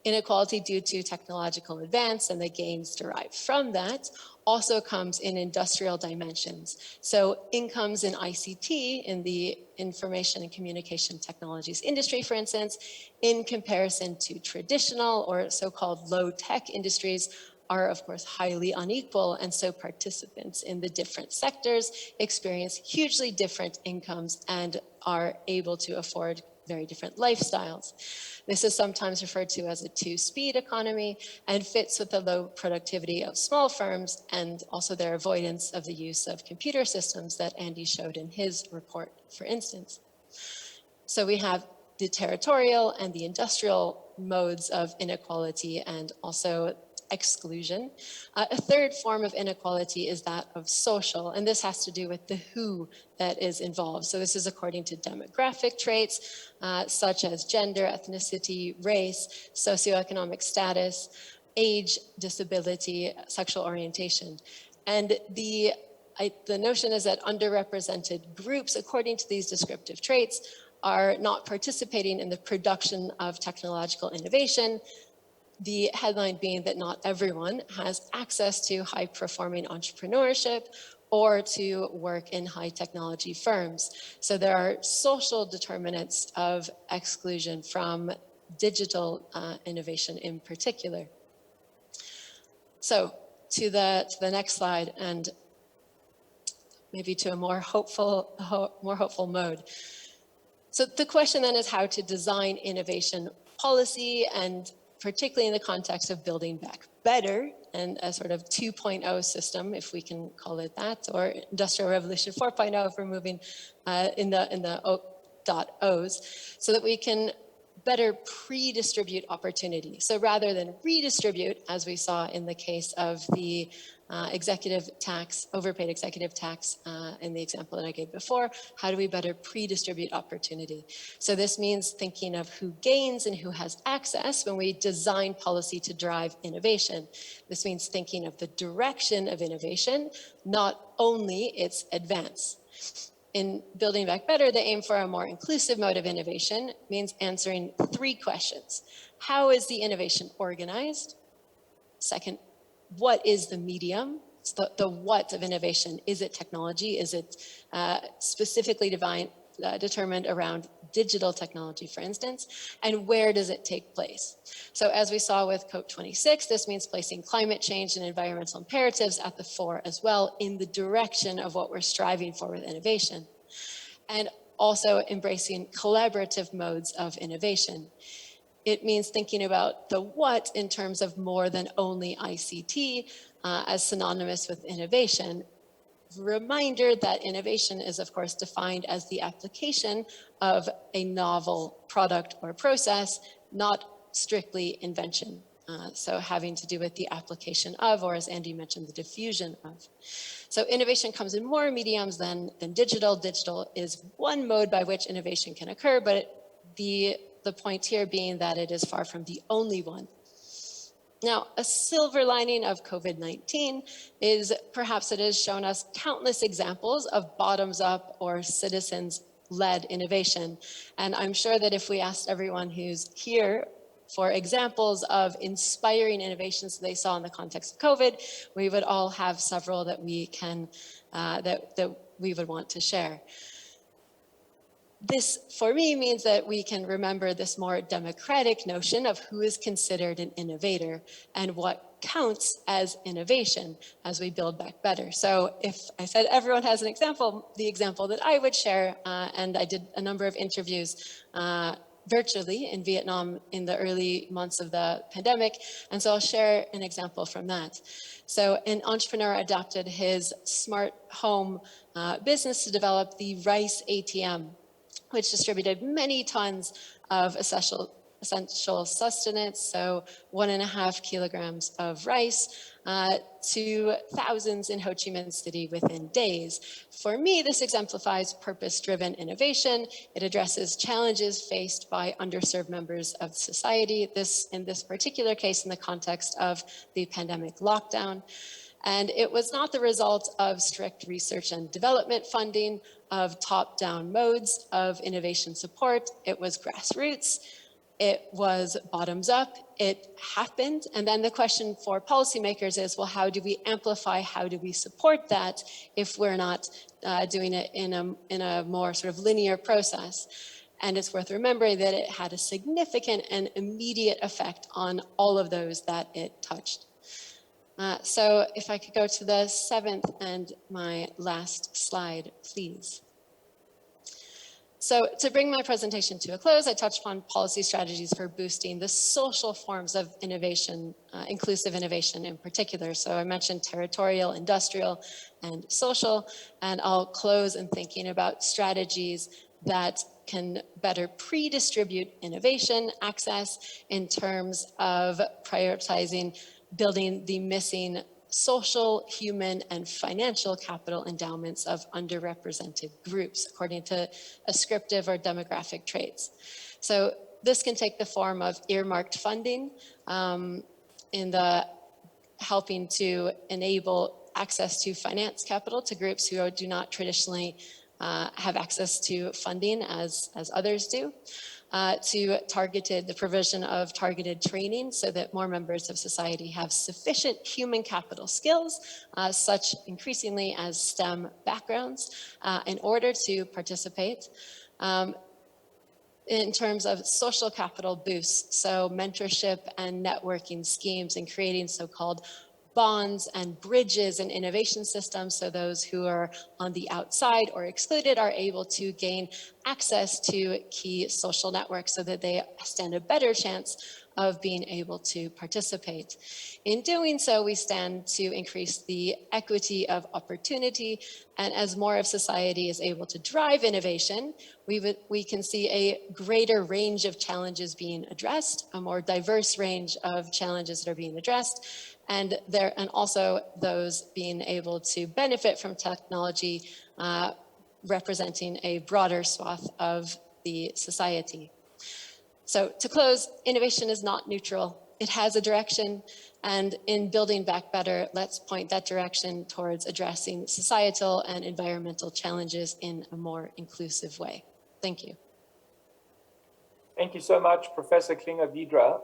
Inequality due to technological advance and the gains derived from that also comes in industrial dimensions. So incomes in ICT, in the information and communication technologies industry, for instance, in comparison to traditional or so-called low-tech industries are, of course, highly unequal, and so participants in the different sectors experience hugely different incomes and are able to afford very different lifestyles. This is sometimes referred to as a two-speed economy and fits with the low productivity of small firms and also their avoidance of the use of computer systems that Andy showed in his report, for instance. So we have the territorial and the industrial modes of inequality and also exclusion. A third form of inequality is that of social, and this has to do with the who that is involved. So this is according to demographic traits such as gender, ethnicity, race, socioeconomic status, age, disability, sexual orientation. And the notion is that underrepresented groups, according to these descriptive traits, are not participating in the production of technological innovation, the headline being that not everyone has access to high-performing entrepreneurship or to work in high technology firms. So there are social determinants of exclusion from digital innovation in particular. So to the next slide, and maybe to a more hopeful mode. So the question then is how to design innovation policy, and particularly in the context of building back better and a sort of 2.0 system, if we can call it that, or Industrial Revolution 4.0 if we're moving in the .Os, so that we can better pre-distribute opportunity. So rather than redistribute, as we saw in the case of the executive tax, overpaid executive tax in the example that I gave before, how do we better pre-distribute opportunity? So this means thinking of who gains and who has access when we design policy to drive innovation. This means thinking of the direction of innovation, not only its advance. In Building Back Better, the aim for a more inclusive mode of innovation means answering 3 questions. How is the innovation organized? Second, what is the medium? It's the what of innovation. Is it technology? Is it specifically determined around digital technology, for instance? And where does it take place? So as we saw with COP26, this means placing climate change and environmental imperatives at the fore as well in the direction of what we're striving for with innovation. And also embracing collaborative modes of innovation. It means thinking about the what in terms of more than only ICT as synonymous with innovation. Reminder that innovation is, of course, defined as the application of a novel product or process, not strictly invention. So having to do with the application of, or as Andy mentioned, the diffusion of. So innovation comes in more mediums than digital. Digital is one mode by which innovation can occur, but the point here being that it is far from the only one. Now, a silver lining of COVID-19 is perhaps it has shown us countless examples of bottoms-up or citizens-led innovation. And I'm sure that if we asked everyone who's here for examples of inspiring innovations they saw in the context of COVID, we would all have several that we can, that we would want to share. This, for me, means that we can remember this more democratic notion of who is considered an innovator and what counts as innovation as we build back better. So if I said everyone has an example, the example that I would share, and I did a number of interviews virtually in Vietnam in the early months of the pandemic, and so I'll share an example from that. So an entrepreneur adopted his smart home business to develop the rice ATM, which distributed many tons of essential sustenance, so 1.5 kilograms of rice to thousands in Ho Chi Minh City within days. For me, this exemplifies purpose-driven innovation. It addresses challenges faced by underserved members of society, in this particular case in the context of the pandemic lockdown. And it was not the result of strict research and development funding, of top-down modes of innovation support. It was grassroots. It was bottoms up. It happened. And then the question for policymakers is, well, how do we amplify? How do we support that if we're not doing it in a more sort of linear process? And it's worth remembering that it had a significant and immediate effect on all of those that it touched. So if I could go to the 7th and my last slide, please. So to bring my presentation to a close, I touched upon policy strategies for boosting the social forms of innovation, inclusive innovation in particular. So I mentioned territorial, industrial, and social, and I'll close in thinking about strategies that can better pre-distribute innovation access in terms of prioritizing building the missing social, human, and financial capital endowments of underrepresented groups, according to ascriptive or demographic traits. So this can take the form of earmarked funding in the helping to enable access to finance capital to groups who do not traditionally have access to funding as others do. to the provision of targeted training so that more members of society have sufficient human capital skills, such increasingly as STEM backgrounds, in order to participate. In terms of social capital boosts, so mentorship and networking schemes and creating so-called bonds and bridges and innovation systems, so those who are on the outside or excluded are able to gain access to key social networks so that they stand a better chance of being able to participate. In doing so, we stand to increase the equity of opportunity, and as more of society is able to drive innovation, we can see a greater range of challenges being addressed, a more diverse range of challenges that are being addressed, and also those being able to benefit from technology, representing a broader swath of the society. So to close, innovation is not neutral. It has a direction, and in building back better, let's point that direction towards addressing societal and environmental challenges in a more inclusive way. Thank you. Thank you so much, Professor Klinger-Vidra.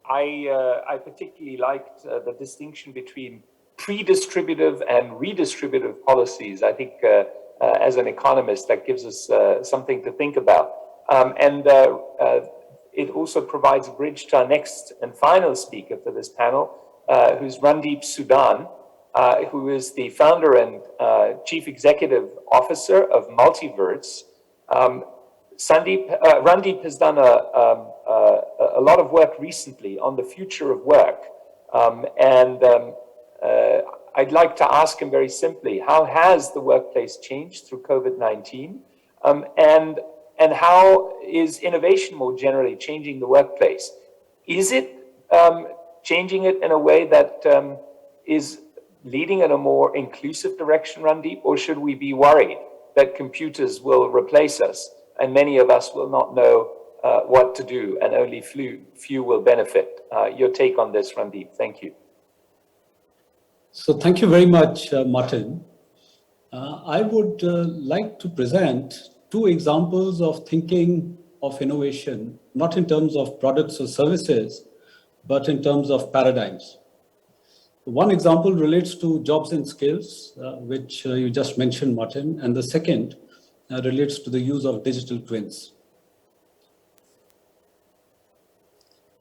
I particularly liked the distinction between pre-distributive and redistributive policies. I think as an economist, that gives us something to think about. It also provides a bridge to our next and final speaker for this panel, who's Randeep Sudan, who is the founder and chief executive officer of Multiverse. Randeep has done a lot of work recently on the future of work. I'd like to ask him very simply, how has the workplace changed through COVID-19? And how is innovation more generally changing the workplace? Is it changing it in a way that is leading in a more inclusive direction, Randeep, or should we be worried that computers will replace us and many of us will not know what to do and only few will benefit? Your take on this, Randeep. Thank you. So thank you very much, Martin. I would like to present two examples of thinking of innovation, not in terms of products or services, but in terms of paradigms. One example relates to jobs and skills, which you just mentioned, Martin, and the second relates to the use of digital twins.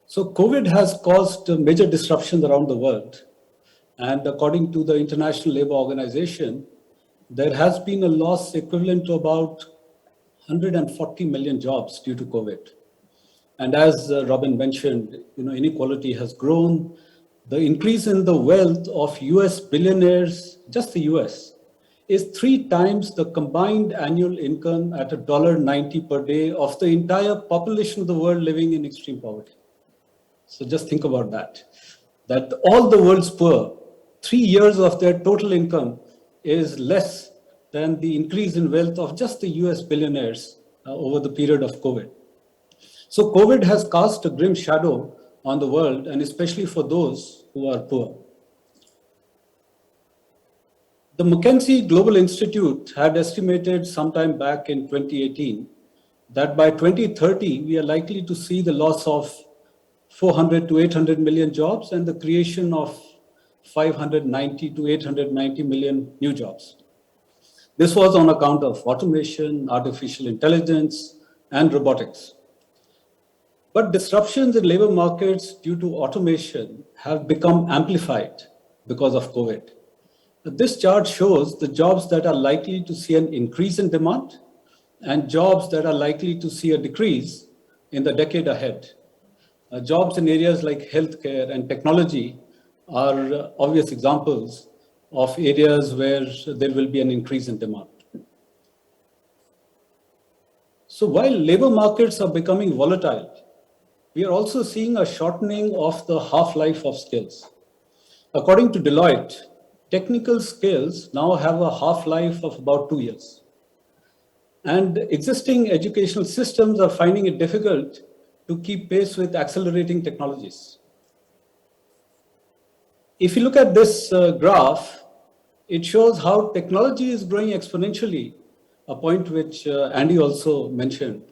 So COVID has caused major disruptions around the world. And according to the International Labour Organization, there has been a loss equivalent to about 140 million jobs due to COVID. And as Robin mentioned, inequality has grown. The increase in the wealth of US billionaires, just the US, is 3 times the combined annual income at $1.90 per day of the entire population of the world living in extreme poverty. So just think about that all the world's poor, 3 years of their total income is less than the increase in wealth of just the US billionaires over the period of COVID. So COVID has cast a grim shadow on the world, and especially for those who are poor. The McKinsey Global Institute had estimated sometime back in 2018 that by 2030, we are likely to see the loss of 400 to 800 million jobs and the creation of 590 to 890 million new jobs. This was on account of automation, artificial intelligence, and robotics. But disruptions in labor markets due to automation have become amplified because of COVID. This chart shows the jobs that are likely to see an increase in demand and jobs that are likely to see a decrease in the decade ahead. Jobs in areas like healthcare and technology are obvious examples of areas where there will be an increase in demand. So while labor markets are becoming volatile, we are also seeing a shortening of the half-life of skills. According to Deloitte, technical skills now have a half-life of about 2 years. And existing educational systems are finding it difficult to keep pace with accelerating technologies. If you look at this graph, it shows how technology is growing exponentially, a point which Andy also mentioned.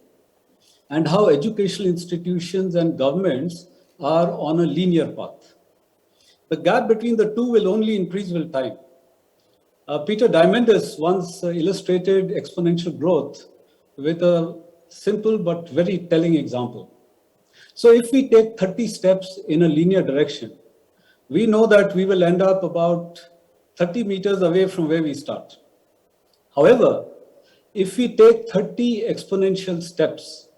and how educational institutions and governments are on a linear path. The gap between the two will only increase with time. Peter Diamandis once illustrated exponential growth with a simple but very telling example. So if we take 30 steps in a linear direction, we know that we will end up about 30 meters away from where we start. However, if we take 30 exponential steps,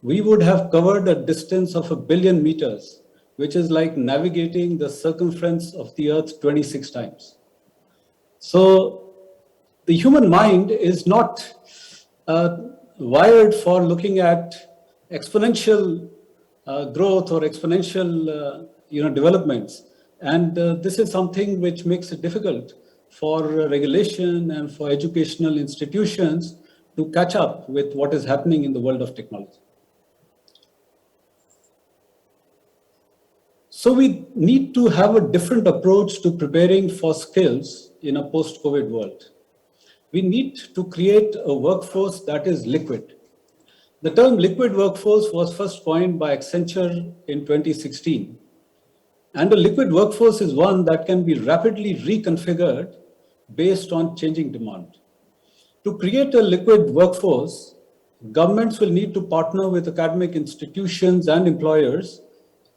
we would have covered a distance of 1 billion meters, which is like navigating the circumference of the Earth 26 times. So the human mind is not wired for looking at exponential growth or exponential developments. And this is something which makes it difficult for regulation and for educational institutions to catch up with what is happening in the world of technology. So we need to have a different approach to preparing for skills in a post-COVID world. We need to create a workforce that is liquid. The term liquid workforce was first coined by Accenture in 2016. And a liquid workforce is one that can be rapidly reconfigured based on changing demand. To create a liquid workforce, governments will need to partner with academic institutions and employers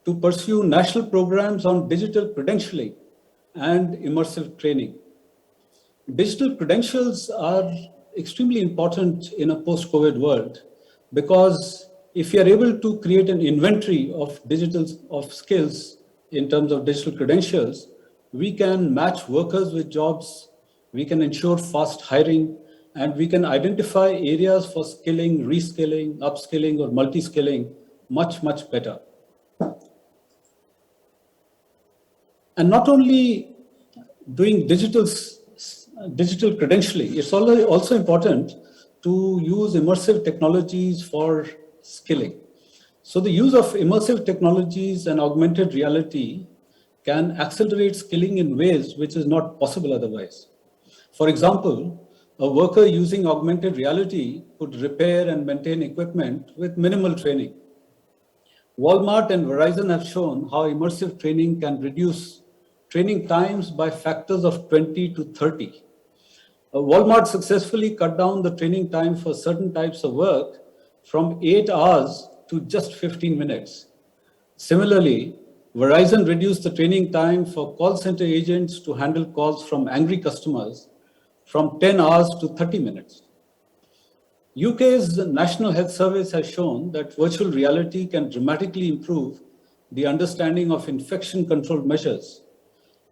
to pursue national programs on digital credentialing and immersive training. Digital credentials are extremely important in a post-COVID world because if you are able to create an inventory of skills in terms of digital credentials, we can match workers with jobs, we can ensure fast hiring, and we can identify areas for skilling, reskilling, upskilling, or multi-skilling much, much better. And not only doing digital credentialing, it's also important to use immersive technologies for skilling. So the use of immersive technologies and augmented reality can accelerate skilling in ways which is not possible otherwise. For example, a worker using augmented reality could repair and maintain equipment with minimal training. Walmart and Verizon have shown how immersive training can reduce training times by factors of 20 to 30. Walmart successfully cut down the training time for certain types of work from 8 hours to just 15 minutes. Similarly, Verizon reduced the training time for call center agents to handle calls from angry customers from 10 hours to 30 minutes. UK's National Health Service has shown that virtual reality can dramatically improve the understanding of infection control measures.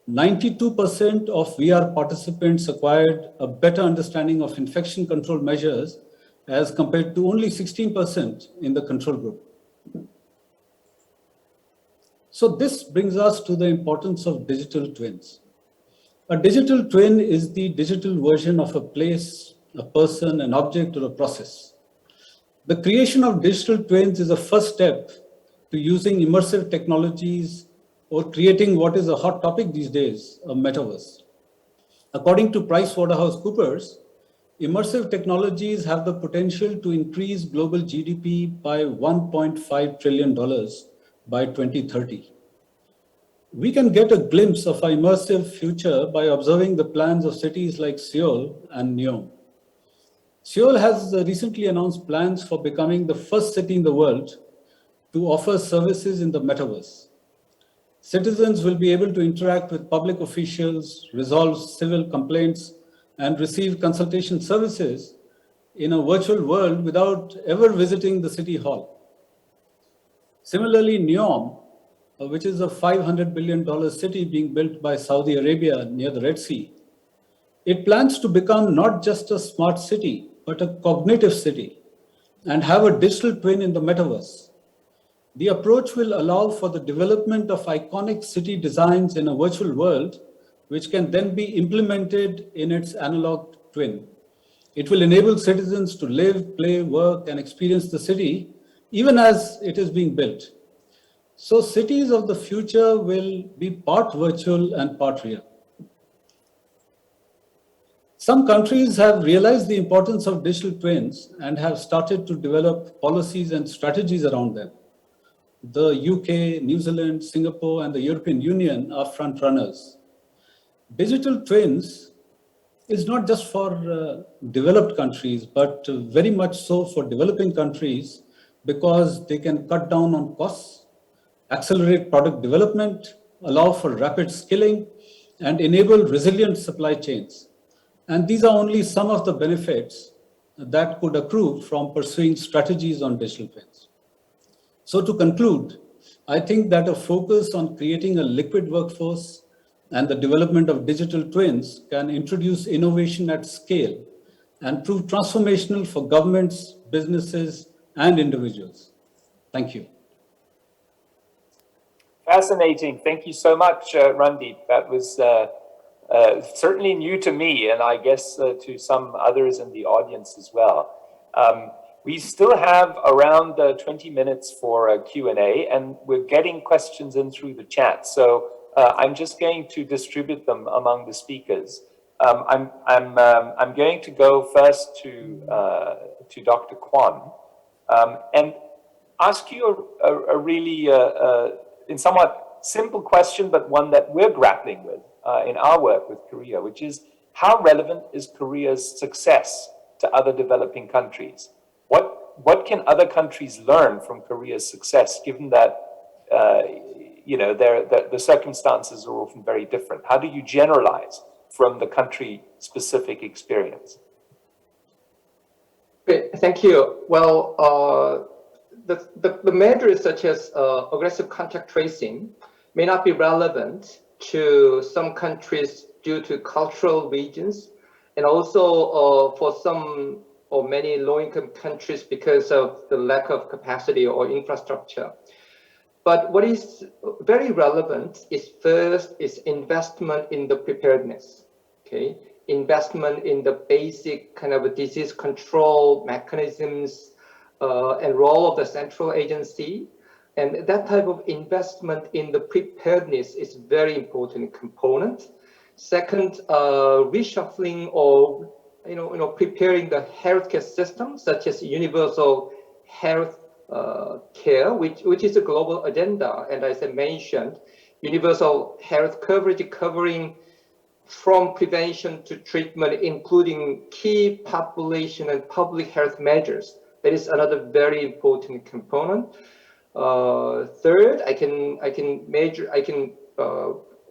92% of VR participants acquired a better understanding of infection control measures as compared to only 16% in the control group. So this brings us to the importance of digital twins. A digital twin is the digital version of a place, a person, an object, or a process. The creation of digital twins is a first step to using immersive technologies or creating what is a hot topic these days, a metaverse. According to PricewaterhouseCoopers, immersive technologies have the potential to increase global GDP by $1.5 trillion by 2030. We can get a glimpse of our immersive future by observing the plans of cities like Seoul and Neom. Seoul has recently announced plans for becoming the first city in the world to offer services in the metaverse. Citizens will be able to interact with public officials, resolve civil complaints, and receive consultation services in a virtual world without ever visiting the city hall. Similarly, Neom, which is a $500 billion city being built by Saudi Arabia near the Red Sea, it plans to become not just a smart city, but a cognitive city and have a digital twin in the metaverse. The approach will allow for the development of iconic city designs in a virtual world, which can then be implemented in its analog twin. It will enable citizens to live, play, work, and experience the city, even as it is being built. So cities of the future will be part virtual and part real. Some countries have realized the importance of digital twins and have started to develop policies and strategies around them. The UK, New Zealand, Singapore, and the European Union are front runners. Digital twins is not just for developed countries, but very much so for developing countries, because they can cut down on costs, accelerate product development, allow for rapid skilling, and enable resilient supply chains. And these are only some of the benefits that could accrue from pursuing strategies on digital twins. So to conclude, I think that a focus on creating a liquid workforce and the development of digital twins can introduce innovation at scale and prove transformational for governments, businesses, and individuals. Thank you. Fascinating. Thank you so much, Randeep. That was certainly new to me, and I guess to some others in the audience as well. We still have around 20 minutes for Q&A, and we're getting questions in through the chat. So I'm just going to distribute them among the speakers. I'm going to go first to Dr. Kwan and ask you a really in somewhat simple question, but one that we're grappling with in our work with Korea, which is, how relevant is Korea's success to other developing countries? What can other countries learn from Korea's success, given that the circumstances are often very different? How do you generalize from the country-specific experience? Great, thank you. Well, the measures such as aggressive contact tracing may not be relevant to some countries due to cultural regions, and also for some or many low-income countries because of the lack of capacity or infrastructure. But what is very relevant is first is investment in the preparedness, okay? Investment in the basic kind of disease control mechanisms and role of the central agency. And that type of investment in the preparedness is very important component. Second, reshuffling or preparing the healthcare system, such as universal health care, which is a global agenda. And as I mentioned, universal health coverage covering from prevention to treatment, including key population and public health measures. That is another very important component. Third, I can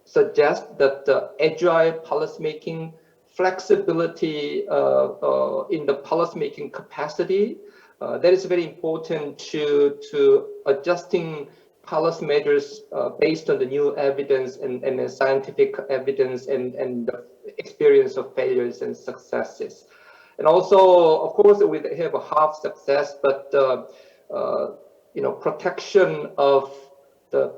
suggest that the agile policymaking, flexibility in the policymaking capacity, that is very important to adjusting policy measures based on the new evidence and the scientific evidence and the experience of failures and successes. And also, of course, we have a half success, but protection of the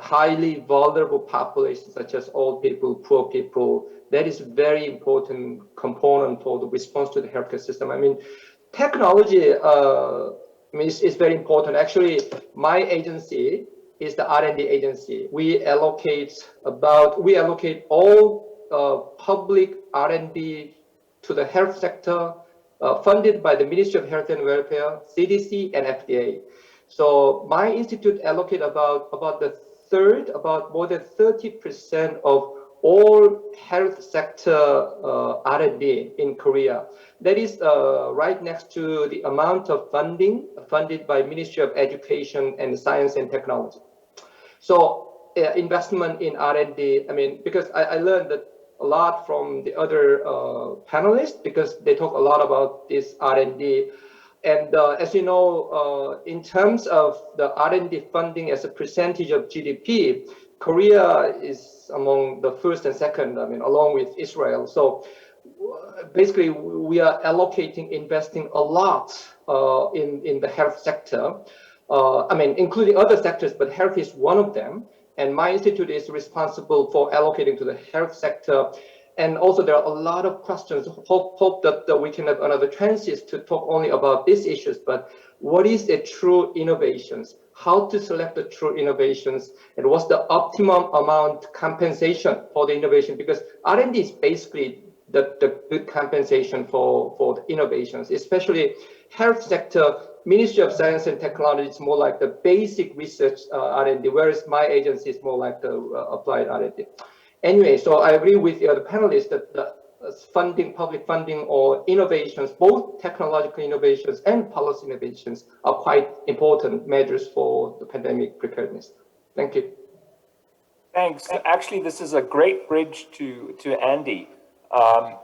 highly vulnerable populations, such as old people, poor people, that is very important component for the response to the healthcare system. I mean, technology is very important. Actually, my agency is the R&D agency. We allocate all public R&D to the health sector, funded by the Ministry of Health and Welfare, CDC, and FDA. So my institute allocate about more than 30% of all health sector R&D in Korea. That is right next to the amount of funding funded by Ministry of Education and Science and Technology. So investment in R&D, because I learned that a lot from the other panelists, because they talk a lot about this R&D. And as you know, in terms of the R&D funding as a percentage of GDP, Korea is among the first and second, along with Israel. So basically, we are investing a lot in the health sector, including other sectors, but health is one of them. And my institute is responsible for allocating to the health sector. And also there are a lot of questions. Hope that we can have another transit to talk only about these issues, but what is a true innovations? How to select the true innovations, and what's the optimum amount compensation for the innovation? Because R&D is basically the good compensation for the innovations, especially health sector. Ministry of Science and Technology is more like the basic research R&D, whereas my agency is more like the applied R&D. Anyway, so I agree with the other panelists that the funding, public funding or innovations, both technological innovations and policy innovations are quite important measures for the pandemic preparedness. Thank you. Thanks. Actually, this is a great bridge to Andy. A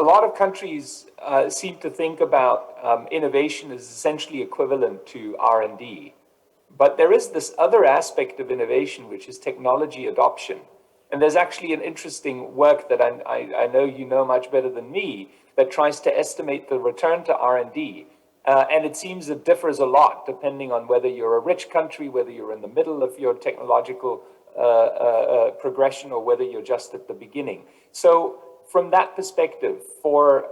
lot of countries seem to think about innovation as essentially equivalent to R&D. But there is this other aspect of innovation, which is technology adoption. And there's actually an interesting work that I know you know much better than me that tries to estimate the return to R&D. And it seems it differs a lot depending on whether you're a rich country, whether you're in the middle of your technological progression, or whether you're just at the beginning. So from that perspective, for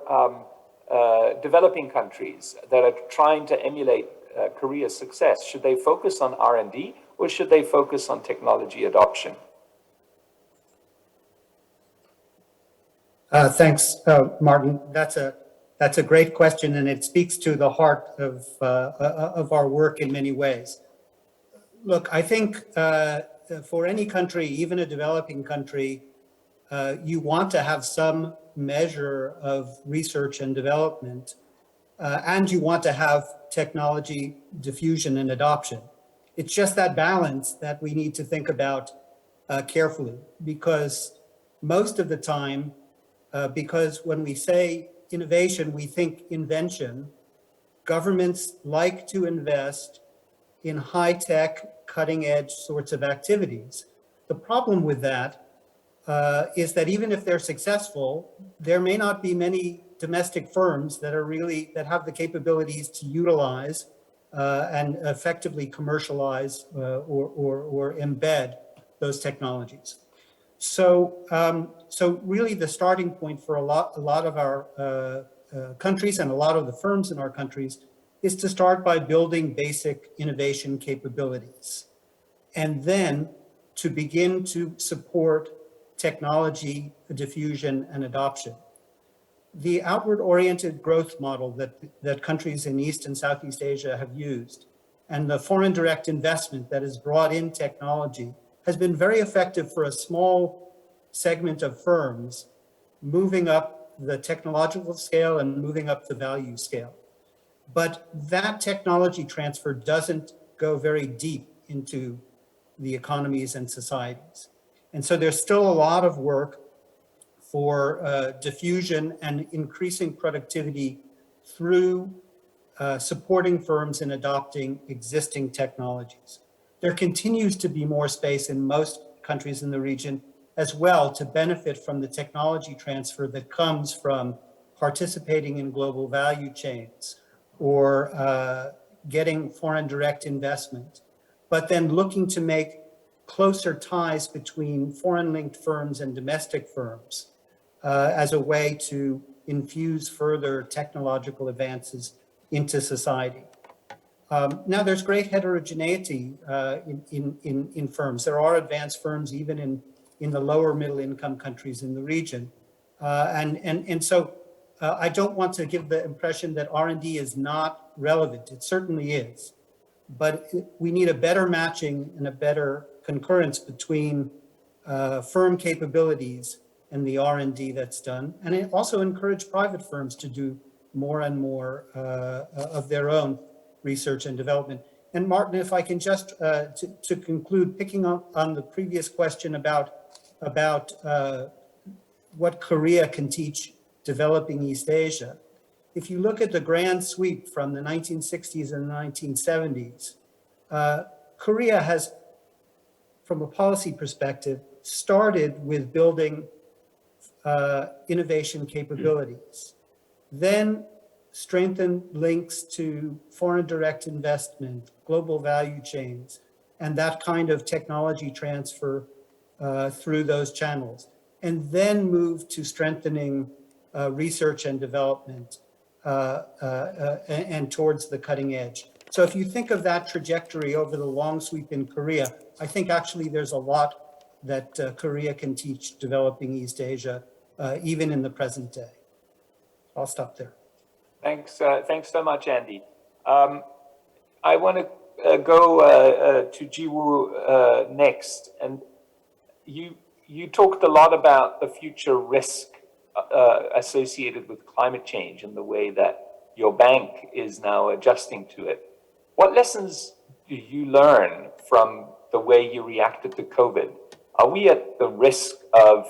developing countries that are trying to emulate Korea's success, should they focus on R&D or should they focus on technology adoption? Thanks, Martin. That's a great question, and it speaks to the heart of our work in many ways. Look, I think for any country, even a developing country, you want to have some measure of research and development, and you want to have technology diffusion and adoption. It's just that balance that we need to think about carefully, because most of the time, because when we say innovation, we think invention. Governments like to invest in high-tech, cutting-edge sorts of activities. The problem with that is that even if they're successful, there may not be many domestic firms that have the capabilities to utilize and effectively commercialize or embed those technologies. So really the starting point for a lot of our countries and a lot of the firms in our countries is to start by building basic innovation capabilities, and then to begin to support technology diffusion and adoption. The outward-oriented growth model that countries in East and Southeast Asia have used, and the foreign direct investment that has brought in technology, has been very effective for a small segment of firms moving up the technological scale and moving up the value scale. But that technology transfer doesn't go very deep into the economies and societies. And so there's still a lot of work for diffusion and increasing productivity through supporting firms in adopting existing technologies. There continues to be more space in most countries in the region as well to benefit from the technology transfer that comes from participating in global value chains or getting foreign direct investment, but then looking to make closer ties between foreign linked firms and domestic firms as a way to infuse further technological advances into society. Now there's great heterogeneity in firms. There are advanced firms even in the lower middle income countries in the region. And so I don't want to give the impression that R&D is not relevant. It certainly is. But we need a better matching and a better concurrence between firm capabilities and the R&D that's done. And it also encourage private firms to do more and more of their own research and development. And Martin, if I can just, to conclude, picking up on the previous question about what Korea can teach developing East Asia, if you look at the grand sweep from the 1960s and the 1970s, Korea has, from a policy perspective, started with building innovation capabilities, then strengthened links to foreign direct investment, global value chains, and that kind of technology transfer through those channels, and then moved to strengthening research and development and towards the cutting edge. So if you think of that trajectory over the long sweep in Korea, I think actually there's a lot that Korea can teach developing East Asia even in the present day. I'll stop there. Thanks so much, Andy. I want to go to Jiwo next, and you talked a lot about the future risk associated with climate change and the way that your bank is now adjusting to it. What lessons do you learn from the way you reacted to COVID? Are we at the risk of,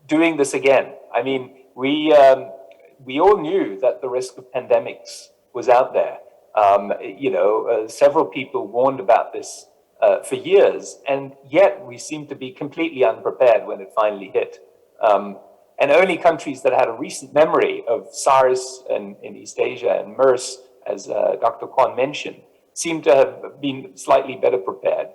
doing this again? I mean, we all knew that the risk of pandemics was out there. Several people warned about this for years, and yet we seem to be completely unprepared when it finally hit. And only countries that had a recent memory of SARS in East Asia and MERS, as Dr. Kwan mentioned, seem to have been slightly better prepared.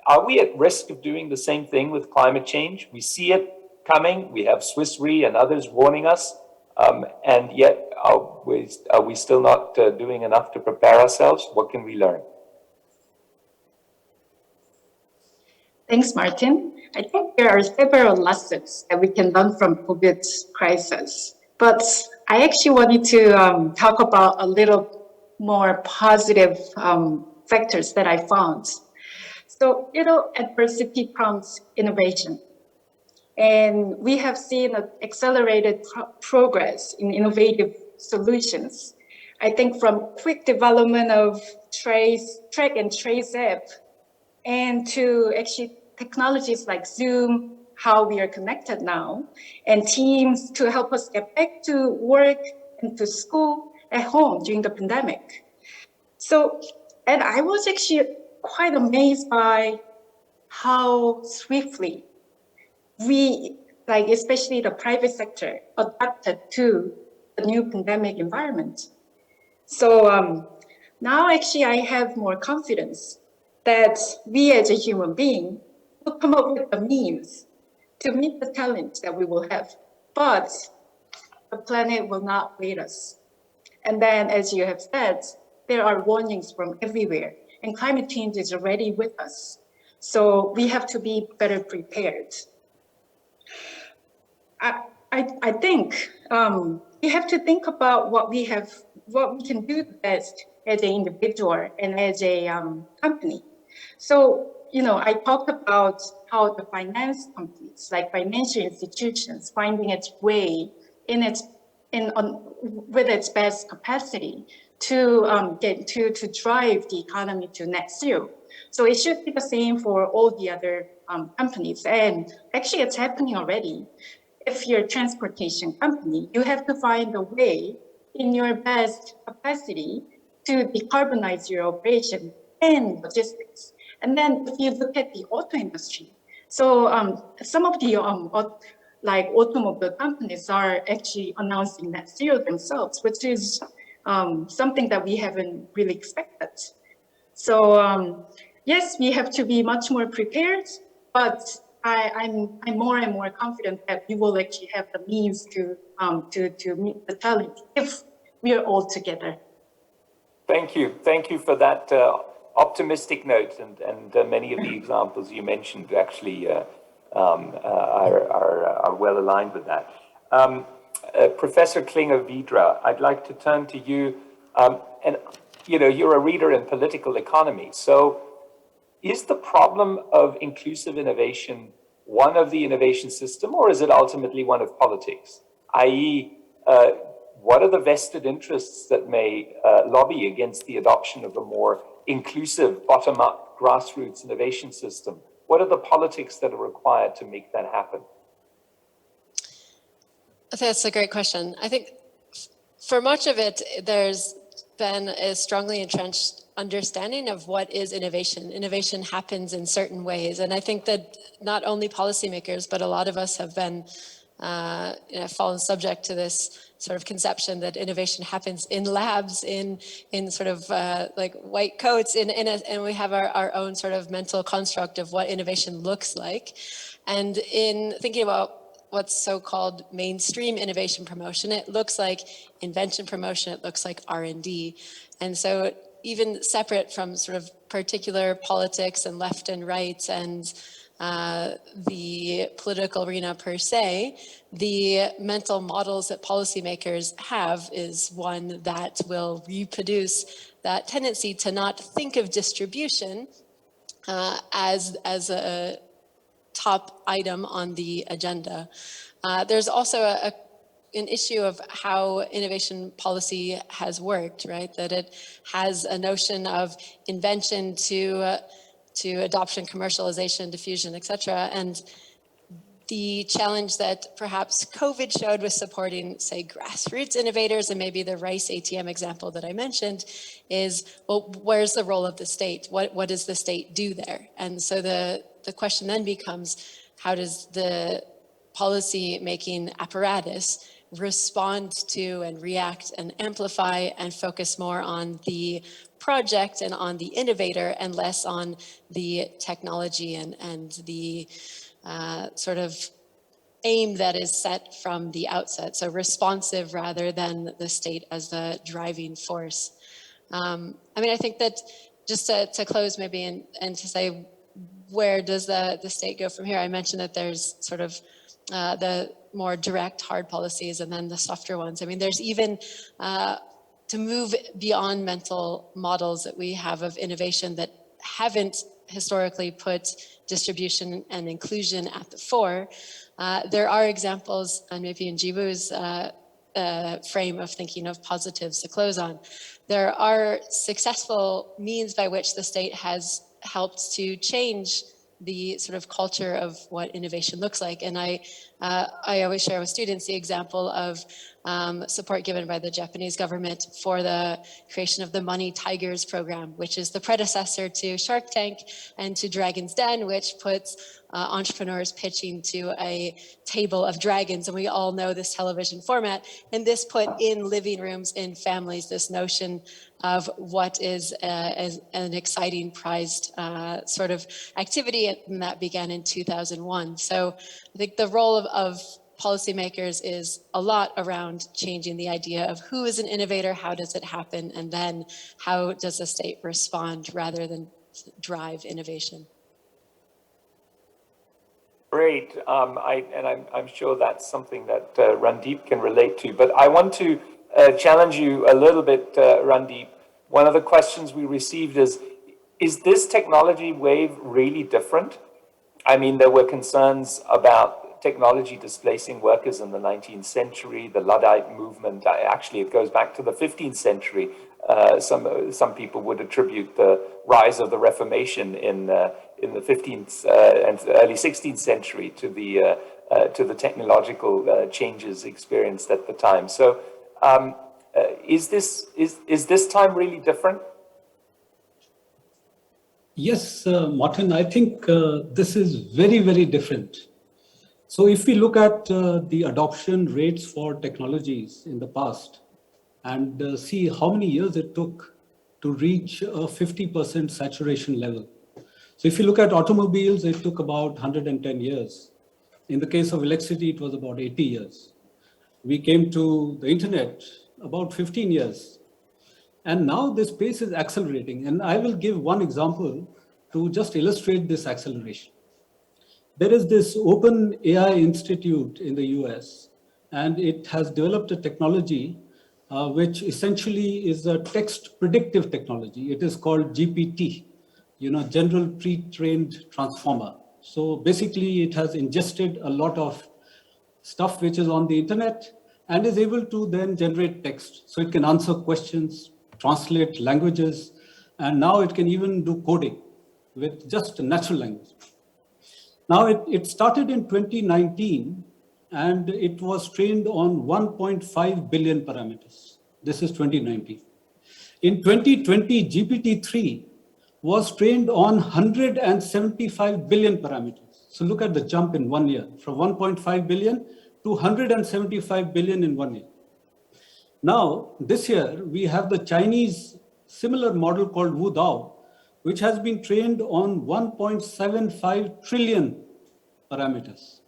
Are we at risk of doing the same thing with climate change? We see it coming. We have Swiss Re and others warning us, and yet are we still not doing enough to prepare ourselves? What can we learn? Thanks, Martin. I think there are several lessons that we can learn from COVID's crisis, but I actually wanted to talk about a little more positive factors that I found. So, adversity prompts innovation. And we have seen an accelerated progress in innovative solutions. I think from quick development of track and trace app, and to actually technologies like Zoom, how we are connected now, and Teams to help us get back to work and to school at home during the pandemic. So, and I was actually quite amazed by how swiftly we, especially the private sector, adapted to the new pandemic environment. So now actually I have more confidence that we as a human being will come up with the means to meet the challenge that we will have. But the planet will not wait us. And then, as you have said, there are warnings from everywhere, and climate change is already with us. So we have to be better prepared. I think we have to think about what we can do best as an individual and as a company. So, I talked about how the finance companies, like financial institutions, finding its way with its best capacity to drive the economy to net zero. So it should be the same for all the other companies, and actually it's happening already. If you're a transportation company, you have to find a way in your best capacity to decarbonize your operation and logistics. And then if you look at the auto industry, so some of the automobile companies are actually announcing net zero themselves, which is something that we haven't really expected. So yes, we have to be much more prepared, but I'm more and more confident that we will actually have the means to meet the challenge if we are all together. Thank you for that optimistic note, and many of the examples you mentioned actually are well aligned with that. Professor Klinger-Vidra, I'd like to turn to you, and you're a reader in political economy, so is the problem of inclusive innovation one of the innovation system, or is it ultimately one of politics? i.e., what are the vested interests that may lobby against the adoption of a more inclusive, bottom-up, grassroots innovation system? What are the politics that are required to make that happen? That's a great question. I think for much of it, there's been a strongly entrenched understanding of what is innovation. Innovation happens in certain ways. And I think that not only policymakers, but a lot of us have been fallen subject to this sort of conception that innovation happens in labs, in sort of like white coats, and we have our own sort of mental construct of what innovation looks like. And in thinking about what's so-called mainstream innovation promotion, it looks like invention promotion, it looks like R&D. And so even separate from sort of particular politics and left and right and the political arena per se, the mental models that policymakers have is one that will reproduce that tendency to not think of distribution as a top item on the agenda. There's also an issue of how innovation policy has worked, right? That it has a notion of invention to adoption, commercialization, diffusion, et cetera. And the challenge that perhaps COVID showed with supporting, say, grassroots innovators, and maybe the rice ATM example that I mentioned, is, well, where's the role of the state? What does the state do there? And so the question then becomes, how does the policy making apparatus respond to and react and amplify and focus more on the project and on the innovator and less on the technology and the sort of aim that is set from the outset. So responsive rather than the state as the driving force. I mean, I think that just to close maybe and to say, where does the state go from here? I mentioned that there's sort of the more direct hard policies and then the softer ones. I mean, there's even to move beyond mental models that we have of innovation that haven't historically put distribution and inclusion at the fore. There are examples, and maybe in Jiwo's frame of thinking of positives to close on, there are successful means by which the state has helped to change the sort of culture of what innovation looks like. And I always share with students the example of support given by the Japanese government for the creation of the Money Tigers program, which is the predecessor to Shark Tank and to Dragon's Den, which puts entrepreneurs pitching to a table of dragons. And we all know this television format. And this put in living rooms, in families, this notion of what is an exciting prized sort of activity, and that began in 2001. So I think the role of policymakers is a lot around changing the idea of who is an innovator, how does it happen, and then how does the state respond rather than drive innovation. Great, I'm sure that's something that Randeep can relate to, but I want to challenge you a little bit, Randeep. One of the questions we received is this technology wave really different? I mean, there were concerns about technology displacing workers in the 19th century, the Luddite movement. Actually, it goes back to the 15th century. Some people would attribute the rise of the Reformation in the 15th and early 16th century to the technological changes experienced at the time. So, is this time really different? Yes, Martin, I think this is very, very different. So if we look at the adoption rates for technologies in the past and see how many years it took to reach a 50% saturation level. So if you look at automobiles, it took about 110 years. In the case of electricity, it was about 80 years. We came to the internet about 15 years. And now this pace is accelerating. And I will give one example to just illustrate this acceleration. There is this Open AI Institute in the US, and it has developed a technology which essentially is a text predictive technology. It is called GPT, General Pre-trained Transformer. So basically it has ingested a lot of stuff which is on the internet and is able to then generate text. So it can answer questions, translate languages, and now it can even do coding with just natural language. Now it started in 2019 and it was trained on 1.5 billion parameters. This is 2019. In 2020, GPT-3 was trained on 175 billion parameters. So look at the jump in 1 year, from 1.5 billion to 175 billion in 1 year. Now, this year, we have the Chinese similar model called Wudao, which has been trained on 1.75 trillion parameters.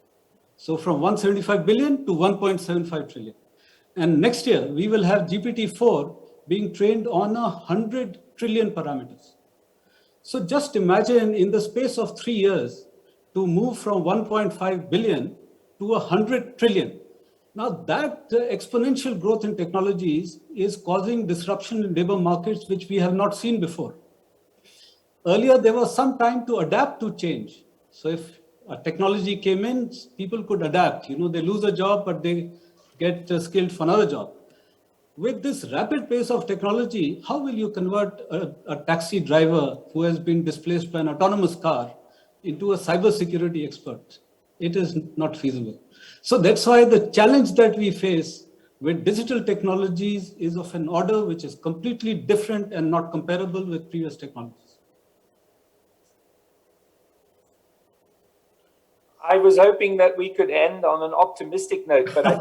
So from 175 billion to 1.75 trillion. And next year, we will have GPT-4 being trained on 100 trillion parameters. So just imagine in the space of 3 years, to move from 1.5 billion to 100 trillion. Now that exponential growth in technologies is causing disruption in labor markets, which we have not seen before. Earlier, there was some time to adapt to change. So if a technology came in, people could adapt. They lose a job, but they get skilled for another job. With this rapid pace of technology, how will you convert a taxi driver who has been displaced by an autonomous car into a cybersecurity expert? It is not feasible. So that's why the challenge that we face with digital technologies is of an order which is completely different and not comparable with previous technologies. I was hoping that we could end on an optimistic note, but I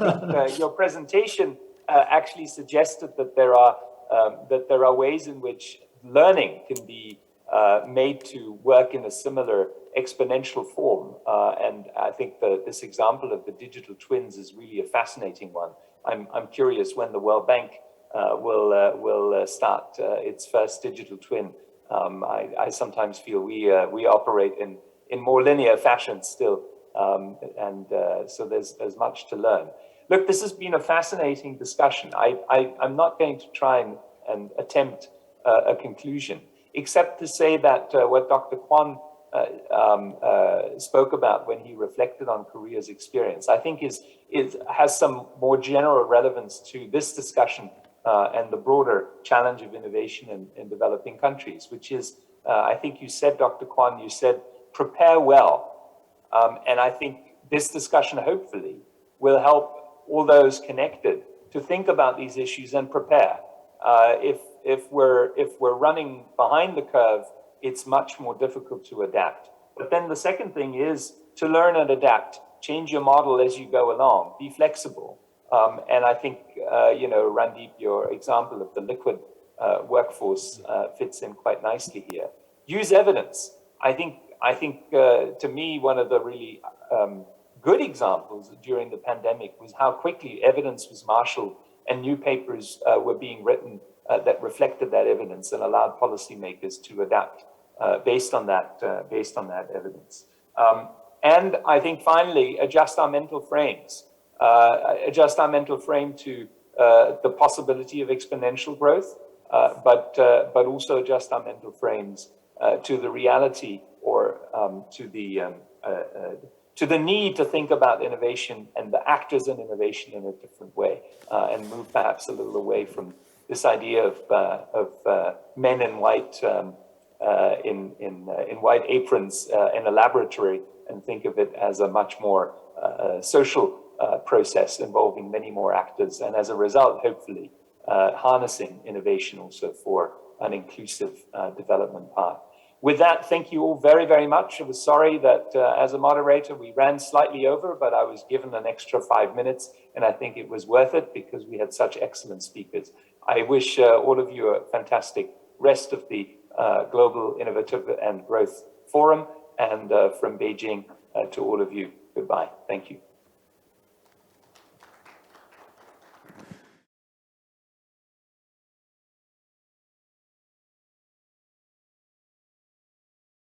think your presentation actually suggested that there are ways in which learning can be made to work in a similar exponential form. And I think this example of the digital twins is really a fascinating one. I'm curious when the World Bank will start its first digital twin. I sometimes feel we operate in more linear fashion still. So there's much to learn. Look, this has been a fascinating discussion. I'm not going to try and attempt a conclusion, except to say that what Dr. Kwon spoke about when he reflected on Korea's experience, I think has some more general relevance to this discussion and the broader challenge of innovation in developing countries, which is, I think you said, Dr. Kwon, you said, prepare well. And I think this discussion, hopefully, will help all those connected to think about these issues and prepare. If we're running behind the curve, it's much more difficult to adapt. But then the second thing is to learn and adapt, change your model as you go along, be flexible. And I think, Randeep, your example of the liquid workforce fits in quite nicely here. Use evidence. I think to me, one of the really good examples during the pandemic was how quickly evidence was marshaled and new papers were being written that reflected that evidence and allowed policymakers to adapt based on that evidence. And I think finally, adjust our mental frames. Adjust our mental frame to the possibility of exponential growth, but also adjust our mental frames to the reality or to the need to think about innovation and the actors in innovation in a different way, and move perhaps a little away from this idea of men in white in white aprons in a laboratory, and think of it as a much more social process involving many more actors, and as a result, hopefully, harnessing innovation also for an inclusive development path. With that, thank you all very, very much. I was sorry that as a moderator, we ran slightly over, but I was given an extra 5 minutes, and I think it was worth it because we had such excellent speakers. I wish all of you a fantastic rest of the Global Innovative and Growth Forum, and from Beijing to all of you, goodbye. Thank you.